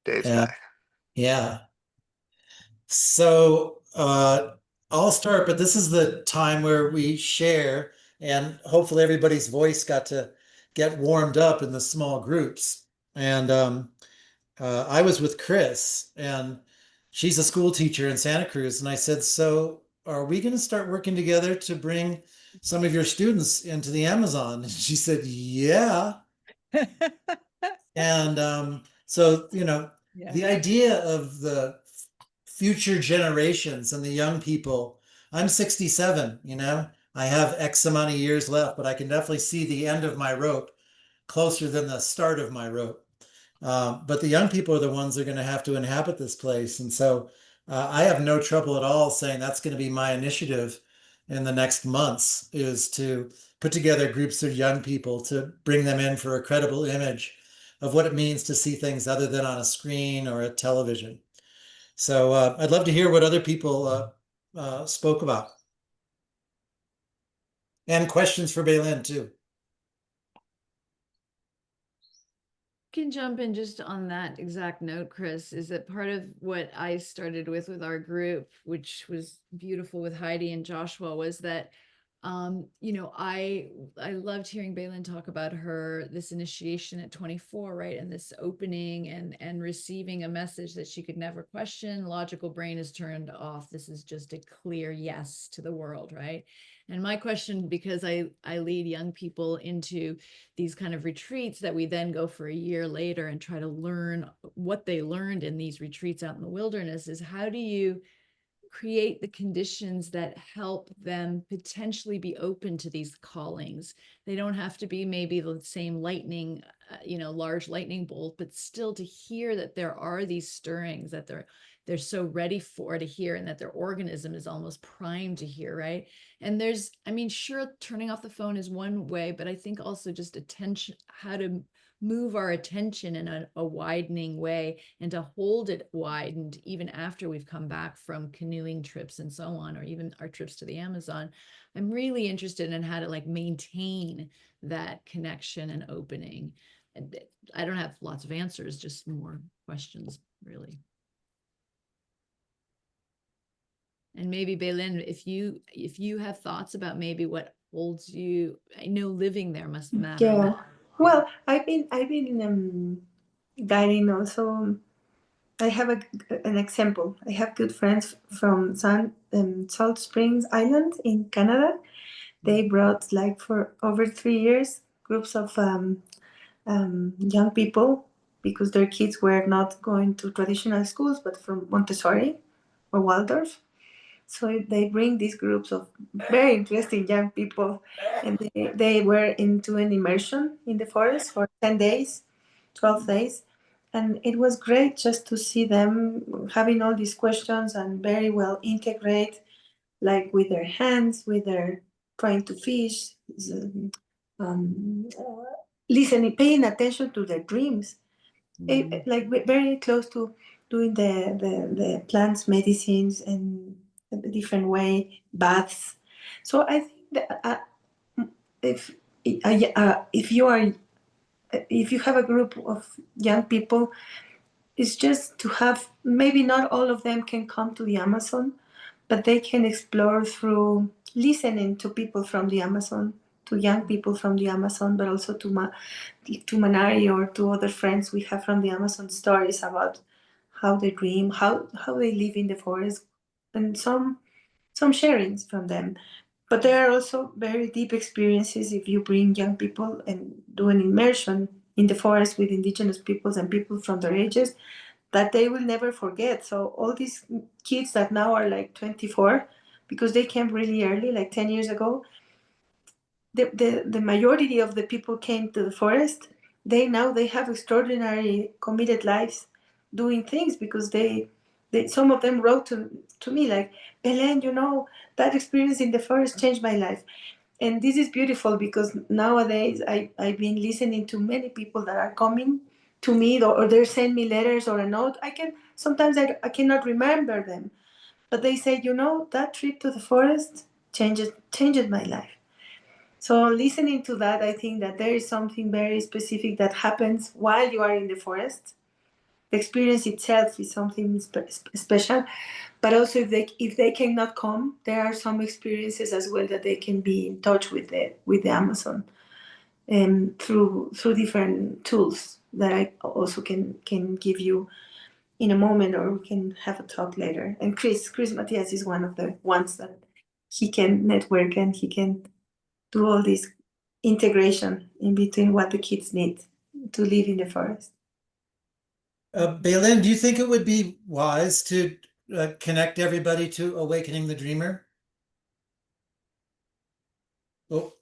Dave's Uh, back. yeah. So I'll start, but this is the time where we share, and hopefully everybody's voice got to get warmed up in the small groups. And I was with Chris, and she's a school teacher in Santa Cruz. And I said, so are we going to start working together to bring some of your students into the Amazon? And she said, yeah. And so, Yeah. the idea of the future generations and the young people, I'm 67, I have X amount of years left, but I can definitely see the end of my rope closer than the start of my rope. But the young people are the ones that are going to have to inhabit this place. And so I have no trouble at all saying that's going to be my initiative in the next months, is to put together groups of young people to bring them in for a credible image of what it means to see things other than on a screen or a television. So I'd love to hear what other people spoke about, and questions for Belen too. Can jump in just on that exact note, Chris, is that part of what I started with our group, which was beautiful with Heidi and Joshua, was that I loved hearing Belen talk about this initiation at 24, right? And this opening and receiving a message that she could never question. Logical brain is turned off. This is just a clear yes to the world, right? And my question, because I lead young people into these kind of retreats that we then go for a year later and try to learn what they learned in these retreats out in the wilderness, is how do you create the conditions that help them potentially be open to these callings? They don't have to be maybe the same lightning, large lightning bolt, but still to hear that there are these stirrings that they're so ready for to hear, and that their organism is almost primed to hear, right? And sure, turning off the phone is one way, but I think also just attention, how to move our attention in a widening way, and to hold it widened even after we've come back from canoeing trips and so on, or even our trips to the Amazon. I'm really interested in how to maintain that connection and opening. And I don't have lots of answers, just more questions, really. And maybe Belen, if you have thoughts about maybe what holds you, I know living there must matter. Yeah. Well, I've been guiding also. I have an example. I have good friends from Salt Springs Island in Canada. They brought, like, for over 3 years, groups of young people, because their kids were not going to traditional schools but from Montessori or Waldorf. So they bring these groups of very interesting young people, and they were into an immersion in the forest for 10 days, 12 days. And it was great just to see them having all these questions and very well integrate, like with their hands, with their trying to fish, um, listening, paying attention to their dreams. Like very close to doing the plants medicines in a different way, baths. So I think that if if you have a group of young people, is just to have, maybe not all of them can come to the Amazon, but they can explore through listening to people from the Amazon, to young people from the Amazon, but also to Manari or to other friends we have from the Amazon, stories about how they dream, how they live in the forest, and some sharings from them. But there are also very deep experiences if you bring young people and do an immersion in the forest with indigenous peoples and people from their ages that they will never forget. So all these kids that now are like 24, because they came really early, like 10 years ago, the majority of the people came to the forest. They have extraordinary committed lives doing things because they some of them wrote to me like, Belen, that experience in the forest changed my life. And this is beautiful because nowadays I've been listening to many people that are coming to me, or they send me letters or a note. Sometimes I cannot remember them, but they say, that trip to the forest changed my life. So listening to that, I think that there is something very specific that happens while you are in the forest. The experience itself is something special, but also if they cannot come, there are some experiences as well that they can be in touch with the Amazon, through different tools that I also can give you in a moment, or we can have a talk later. And Chris Matias is one of the ones that he can network and he can do all this integration in between what the kids need to live in the forest. Belen, do you think it would be wise to connect everybody to Awakening the Dreamer? Oh,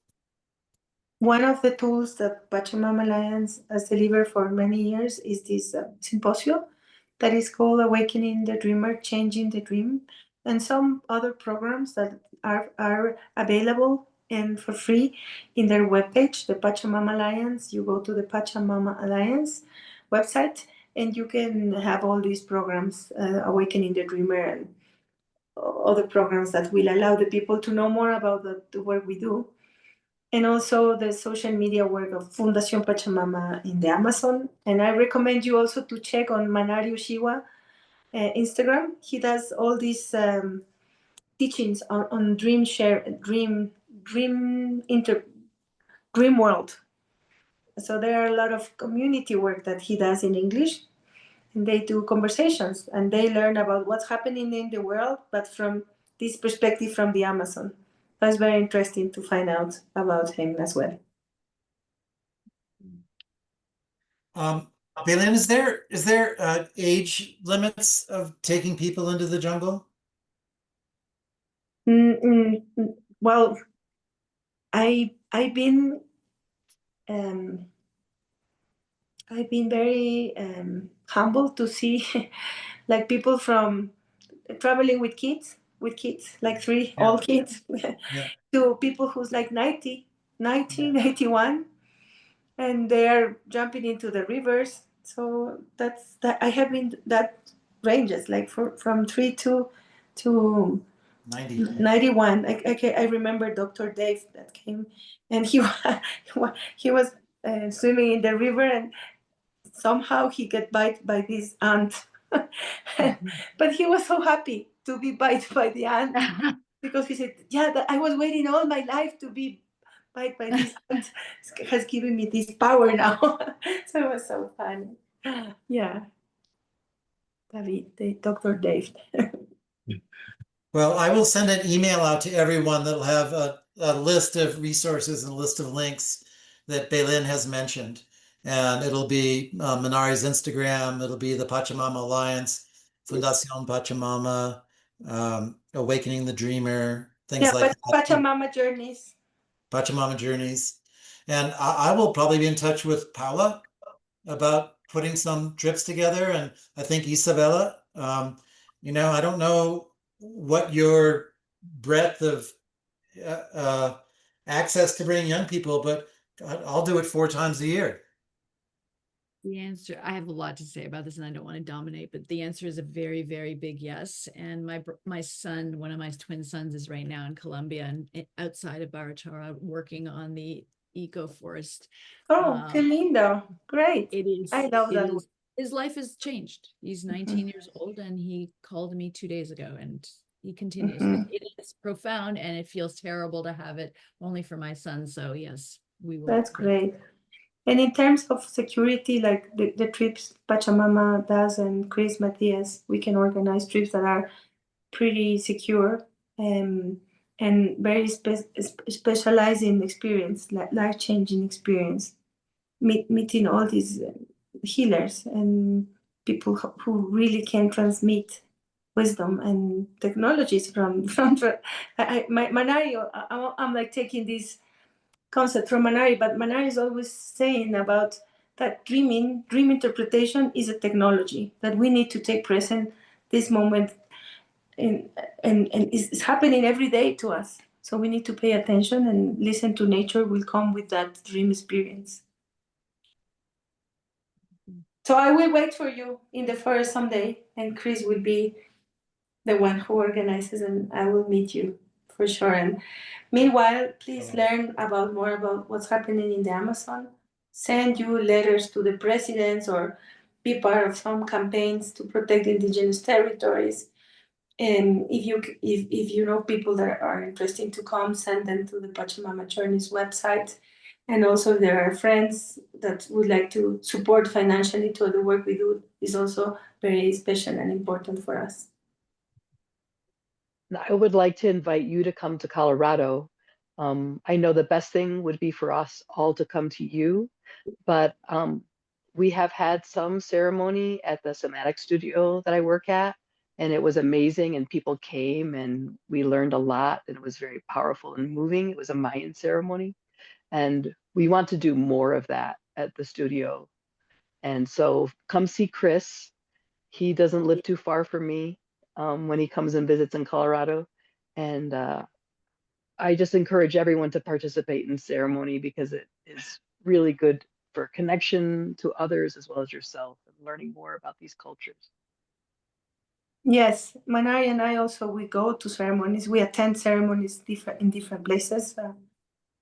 One of the tools that Pachamama Alliance has delivered for many years is this symposium that is called Awakening the Dreamer, Changing the Dream, and some other programs that are available and for free in their webpage, the Pachamama Alliance. You go to the Pachamama Alliance website and you can have all these programs, Awakening the Dreamer and other programs that will allow the people to know more about the work we do. And also the social media work of Fundación Pachamama in the Amazon. And I recommend you also to check on Manari Ushiwa Instagram. He does all these teachings on dream world. So there are a lot of community work that he does in English, and they do conversations and they learn about what's happening in the world, but from this perspective from the Amazon. That's very interesting to find out about him as well. Belen, is there age limits of taking people into the jungle? Well, I've been very humbled to see like people from traveling with kids, like three old kids, Yeah. to people who's like 90, 91, and they're jumping into the rivers. So that's that. I have been that ranges like from 3 to 91. I remember Dr. Dave that came, and he was swimming in the river, and somehow he got bite by this ant. But he was so happy to be bite by the ant because he said, "Yeah, I was waiting all my life to be bite by this ant. It has given me this power now." So it was so fun. Yeah, Dr. Dave. Well, I will send an email out to everyone that'll have a list of resources and a list of links that Belen has mentioned. And it'll be Manari's Instagram, it'll be the Pachamama Alliance, Fundación Pachamama, Awakening the Dreamer, things like that. Pachamama Journeys. Pachamama Journeys. And I will probably be in touch with Paula about putting some trips together. And I think Isabella, I don't know what your breadth of access to bring young people, but I'll do it 4 times a year. The answer, I have a lot to say about this and I don't want to dominate, but the answer is a very, very big yes. And my son, one of my twin sons, is right now in Colombia and outside of Baratora working on the eco forest. Oh, qué lindo. Great. It is, I love that. his life has changed. He's 19 years old, and he called me 2 days ago, and he continues. It is profound, and it feels terrible to have it only for my son. So yes, we will. That's great. And in terms of security, like the trips Pachamama does and Chris Matias, we can organize trips that are pretty secure, and very specialized in experience, life-changing experience, meeting all these healers and people who really can transmit wisdom and technologies from Manari. I'm like taking this concept from Manari, but Manari is always saying about that dream interpretation is a technology that we need to take present this moment, and it's happening every day to us. So we need to pay attention and listen to nature will come with that dream experience. So I will wait for you in the forest someday, and Chris will be the one who organizes, and I will meet you for sure. And meanwhile, please learn more about what's happening in the Amazon. Send you letters to the presidents or be part of some campaigns to protect indigenous territories. And if you know people that are interested to come, send them to the Pachamama Journeys website. And also, if there are friends that would like to support financially to the work we do, is also very special and important for us. I would like to invite you to come to Colorado. I know the best thing would be for us all to come to you, but we have had some ceremony at the somatic studio that I work at, and it was amazing, and people came and we learned a lot, and it was very powerful and moving. It was a Mayan ceremony, and we want to do more of that at the studio. And so come see Chris. He doesn't live too far from me when he comes and visits in Colorado. And I just encourage everyone to participate in ceremony because it is really good for connection to others as well as yourself and learning more about these cultures. Yes, Manari and I also, we go to ceremonies. We attend ceremonies in different places.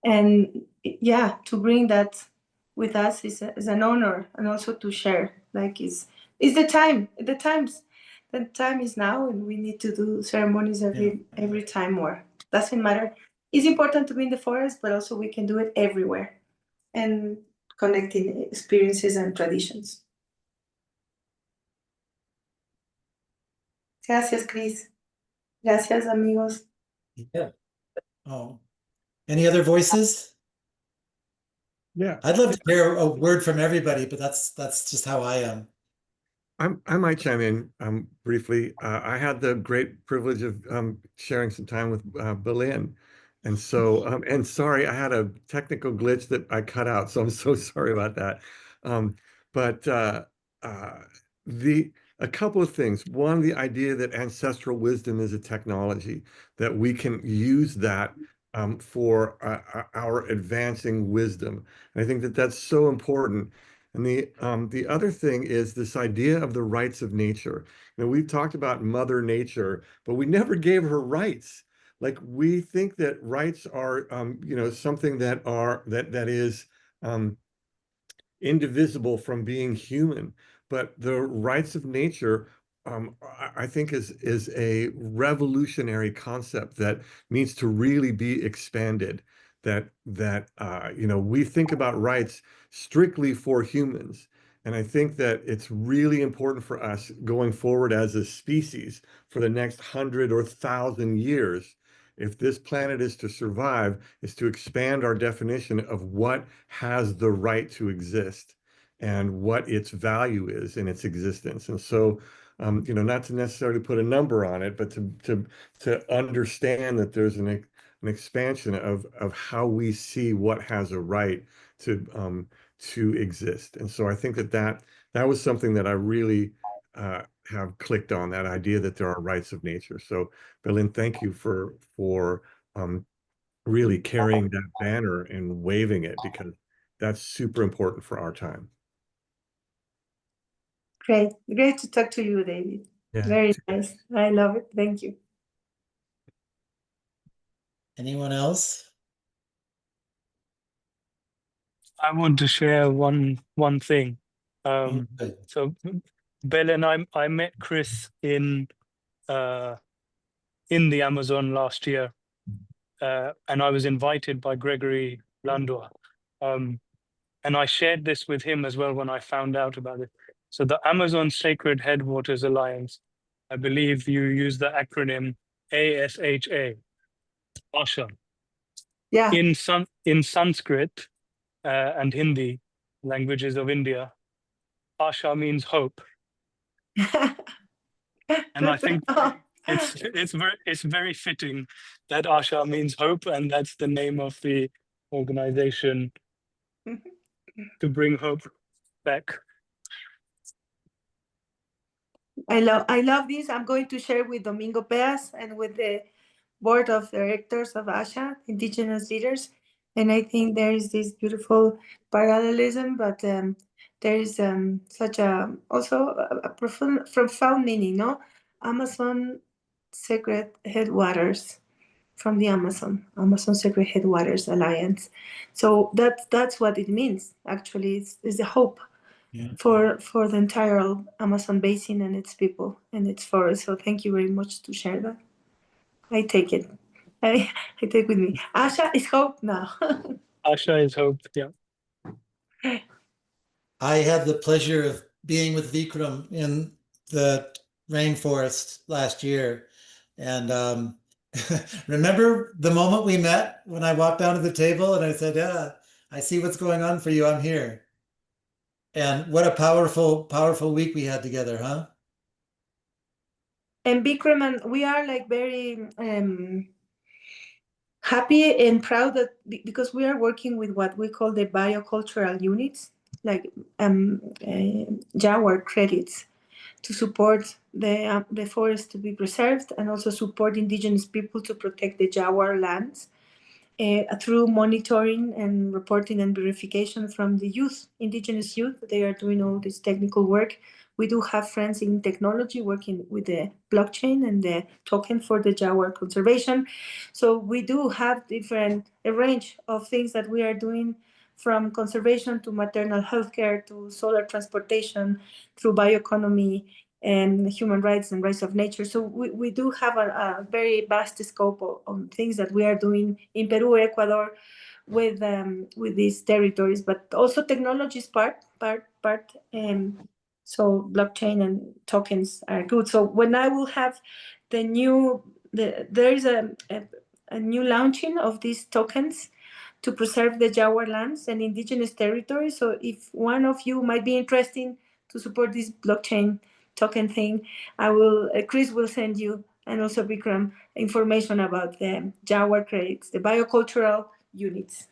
And yeah, to bring that with us is an honor, and also to share. Like is the time. The time is now, and we need to do ceremonies every time more. Doesn't matter. It's important to be in the forest, but also we can do it everywhere, and connecting experiences and traditions. Gracias, Chris. Gracias, amigos. Yeah. Oh, any other voices? Yeah, I'd love to hear a word from everybody, but that's just how I am. I might chime in briefly. I had the great privilege of sharing some time with Belen. And so, and sorry, I had a technical glitch that I cut out, so I'm so sorry about that. But a couple of things. One, the idea that ancestral wisdom is a technology, that we can use that for our advancing wisdom. And I think that that's so important. And the other thing is this idea of the rights of nature. You know, we've talked about Mother Nature, but we never gave her rights. Like we think that rights are, you know, something that is indivisible from being human. But the rights of nature, I think, is a revolutionary concept that needs to really be expanded. That you know, we think about rights strictly for humans. And I think that it's really important for us going forward as a species for the next 100 or 1,000 years, if this planet is to survive, is to expand our definition of what has the right to exist and what its value is in its existence. And so, you know, not to necessarily put a number on it, but to understand that there's an expansion of how we see what has a right to exist. And so I think that was something that I really have clicked on, that idea that there are rights of nature. So Belen, thank you for really carrying that banner and waving it, because that's super important for our time. Great to talk to you, David. Yeah. Very nice. I love it. Thank you. Anyone else? I want to share one thing. Good. So Belen, I met Chris in the Amazon last year, and I was invited by Gregory Landor. And I shared this with him as well when I found out about it. So the Amazon Sacred Headwaters Alliance, I believe you use the acronym ASHA, Asha. Yeah. In Sanskrit and Hindi, languages of India, Asha means hope. And I think it's very fitting that Asha means hope, and that's the name of the organization to bring hope back. I love this. I'm going to share with Domingo Paez and with the board of directors of ASHA, Indigenous Leaders. And I think there is this beautiful parallelism, but there is such a also a profound meaning, no? Amazon Sacred Headwaters from the Amazon Sacred Headwaters Alliance. So that's what it means. Actually, it's a hope. Yeah. For the entire Amazon basin and its people and its forests. So thank you very much to share that. I take it. I take with me. Asha is hope now. Asha is hope, yeah. I had the pleasure of being with Vikram in the rainforest last year. And remember the moment we met when I walked down to the table and I said, yeah, I see what's going on for you. I'm here. And what a powerful week we had together, huh? And Bikram, and we are like very happy and proud that because we are working with what we call the biocultural units, like Jaguar credits to support the forest to be preserved and also support indigenous people to protect the Jaguar lands. Through monitoring and reporting and verification from the youth, indigenous youth, they are doing all this technical work. We do have friends in technology working with the blockchain and the token for the Jaguar conservation. So we do have a range of things that we are doing, from conservation to maternal healthcare to solar transportation through bioeconomy and human rights and rights of nature. So we do have a very vast scope of things that we are doing in Peru, Ecuador, with these territories, but also technology is part. So blockchain and tokens are good. So when I will have there is a new launching of these tokens to preserve the Jaguar lands and indigenous territories. So if one of you might be interested to support this blockchain token thing, Chris will send you, and also Bikram, information about the Jaguar credits, the biocultural units.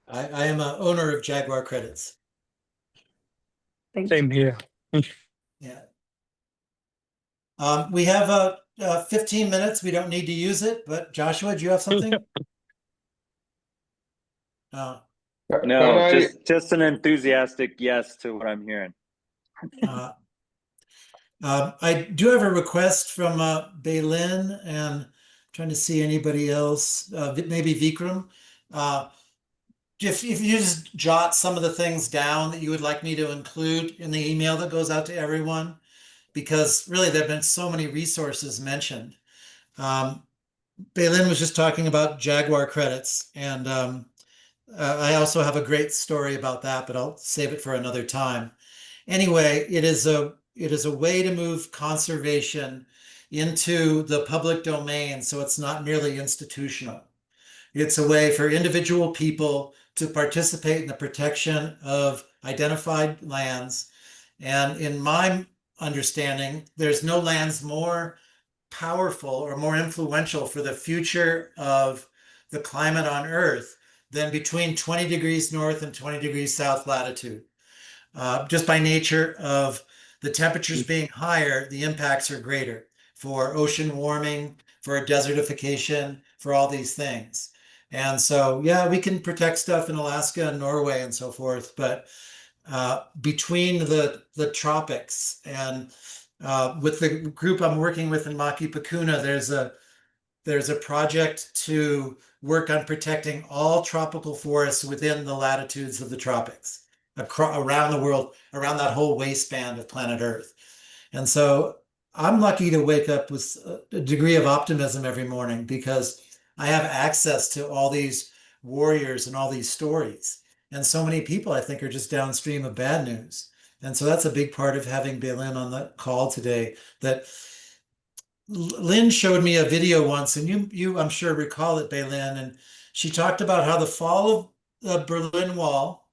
I am an owner of Jaguar credits. Same here. Yeah. We have 15 minutes. We don't need to use it, but Joshua, do you have something? No, just an enthusiastic yes to what I'm hearing. I do have a request from Belen, and trying to see anybody else, maybe Vikram. If you just jot some of the things down that you would like me to include in the email that goes out to everyone, because really there have been so many resources mentioned. Belen was just talking about Jaguar credits, and I also have a great story about that, but I'll save it for another time. Anyway, it is a way to move conservation into the public domain, so it's not merely institutional. It's a way for individual people to participate in the protection of identified lands. And in my understanding, there's no lands more powerful or more influential for the future of the climate on Earth than between 20 degrees north and 20 degrees south latitude. Just by nature of the temperatures being higher, the impacts are greater for ocean warming, for desertification, for all these things. And so, yeah, we can protect stuff in Alaska and Norway and so forth, but between the tropics and with the group I'm working with in Maki Pacuna, there's a project to work on protecting all tropical forests within the latitudes of the tropics. around the world, around that whole waistband of planet Earth. And so I'm lucky to wake up with a degree of optimism every morning because I have access to all these warriors and all these stories. And so many people, I think, are just downstream of bad news. And so that's a big part of having Belen on the call today. That Lynn showed me a video once, and you I'm sure recall it, Belen, and she talked about how the fall of the Berlin Wall,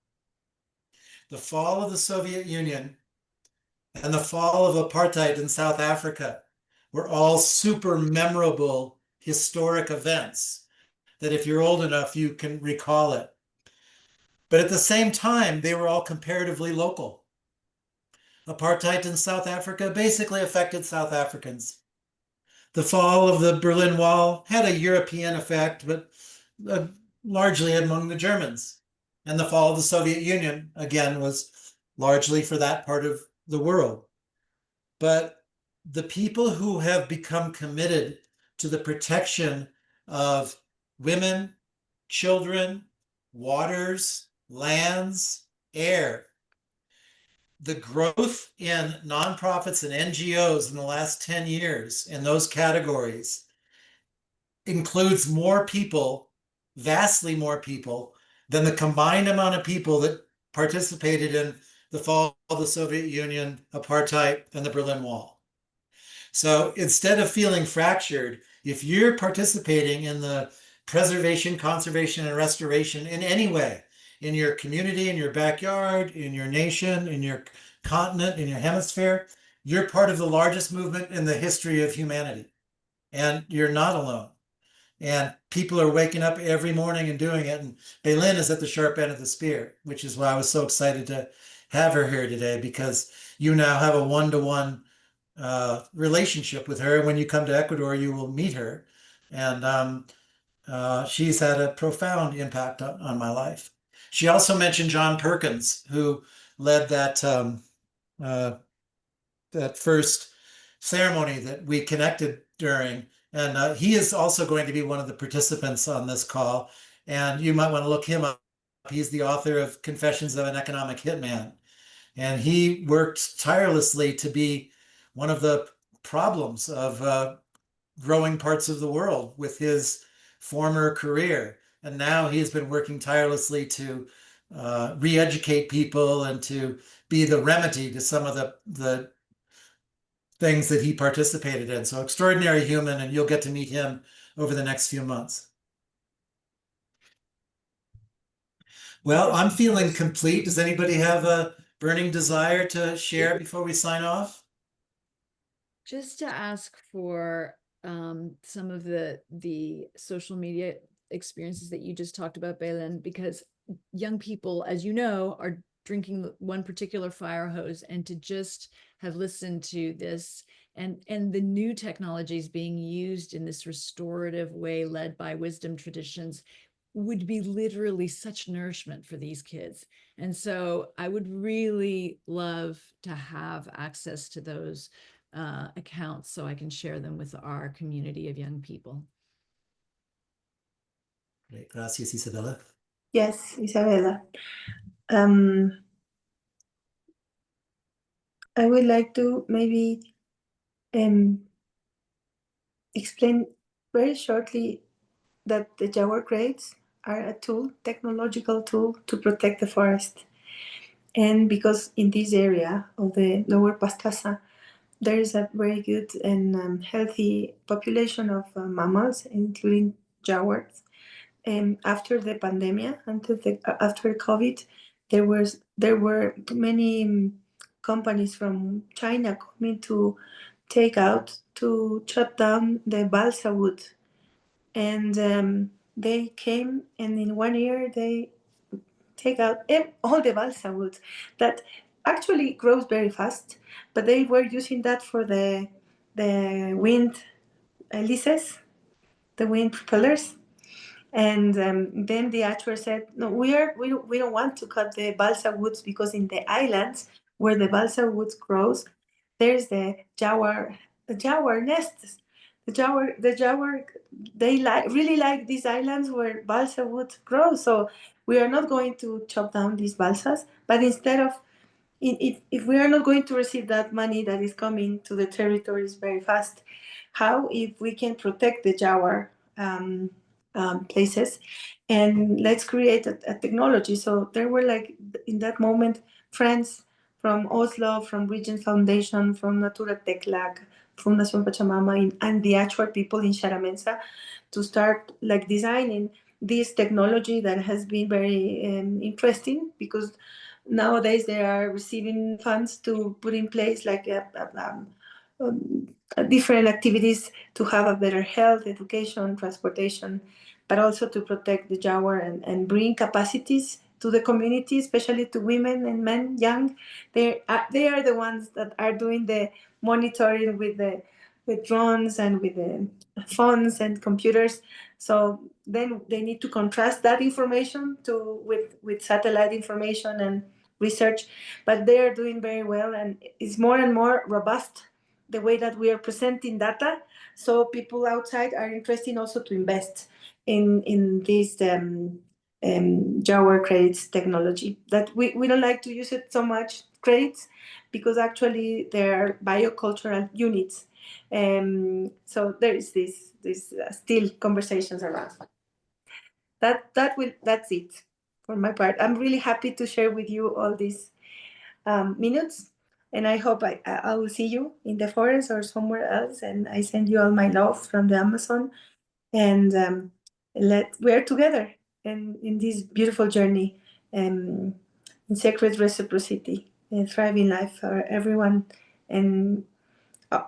the fall of the Soviet Union, and the fall of apartheid in South Africa were all super memorable historic events that if you're old enough, you can recall it. But at the same time, they were all comparatively local. Apartheid in South Africa basically affected South Africans. The fall of the Berlin Wall had a European effect, but largely among the Germans. And the fall of the Soviet Union, again, was largely for that part of the world. But the people who have become committed to the protection of women, children, waters, lands, air, the growth in nonprofits and NGOs in the last 10 years in those categories includes more people, vastly more people, than the combined amount of people that participated in the fall of the Soviet Union, apartheid, and the Berlin Wall. So instead of feeling fractured, if you're participating in the preservation, conservation, and restoration in any way, in your community, in your backyard, in your nation, in your continent, in your hemisphere, you're part of the largest movement in the history of humanity. And you're not alone. And people are waking up every morning and doing it. And Belen is at the sharp end of the spear, which is why I was so excited to have her here today, because you now have a one-to-one relationship with her. When you come to Ecuador, you will meet her. And she's had a profound impact on my life. She also mentioned John Perkins, who led that that first ceremony that we connected during. And he is also going to be one of the participants on this call. And you might want to look him up. He's the author of Confessions of an Economic Hitman. And he worked tirelessly to be one of the problems of growing parts of the world with his former career. And now he has been working tirelessly to re-educate people and to be the remedy to some of the things that he participated in. So extraordinary human, and you'll get to meet him over the next few months. Well, I'm feeling complete. Does anybody have a burning desire to share before we sign off? Just to ask for some of the social media experiences that you just talked about, Belen, because young people, as you know, are drinking one particular fire hose, and to just have listened to this and the new technologies being used in this restorative way led by wisdom traditions would be literally such nourishment for these kids. And so I would really love to have access to those accounts so I can share them with our community of young people. Great. Gracias, Isabella. Yes, Isabella. I would like to maybe explain very shortly that the jaguar crates are a tool, technological tool to protect the forest. And because in this area of the lower Pastaza, there is a very good and healthy population of mammals, including jaguars. After the pandemic, after COVID, there were many companies from China coming to chop down the balsa wood, and they came, and in 1 year they take out all the balsa wood that actually grows very fast, but they were using that for the wind hélices, the wind propellers. And then the actuary said, no, we don't want to cut the balsa woods, because in the islands where the balsa woods grows, there's the jaguar nests. the jaguar, they really like these islands where balsa wood grows. So we are not going to chop down these balsas, but instead of, if we are not going to receive that money that is coming to the territories very fast, how if we can protect the jaguar places, and let's create a technology. So there were, like, in that moment, friends from Oslo, from Regent Foundation, from Natura Teclac, Fundación Pachamama, and the actual people in Xaramensa to start, like, designing this technology that has been very interesting, because nowadays they are receiving funds to put in place, like, different activities to have a better health, education, transportation, but also to protect the jaguar and bring capacities to the community, especially to women and men, young. They are the ones that are doing the monitoring with drones and with the phones and computers. So then they need to contrast that information with satellite information and research, but they are doing very well, and it's more and more robust the way that we are presenting data. So people outside are interested also to invest in this Jaguar credits technology. That we don't like to use it so much, credits, because actually there are biocultural units. So there is this still conversations around. That's it for my part. I'm really happy to share with you all these minutes, and I hope I will see you in the forest or somewhere else. And I send you all my love from the Amazon, and we're together in this beautiful journey, in sacred reciprocity, thriving life for everyone, and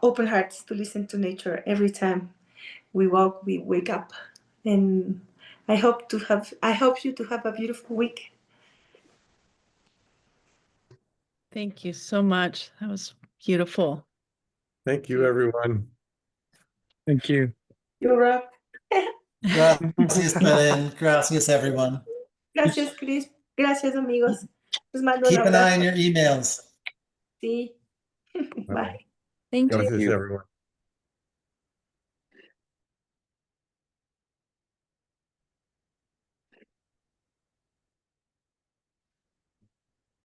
open hearts to listen to nature every time we walk, we wake up. And I hope you to have a beautiful week. Thank you so much. That was beautiful. Thank you, everyone. Thank you. You're rock. Gracias, Belen. Gracias, everyone. Gracias, Chris. Gracias, amigos. Les mando un Keep an eye abrazo. on your emails. Sí. Bye. Thank Gracias, you. everyone.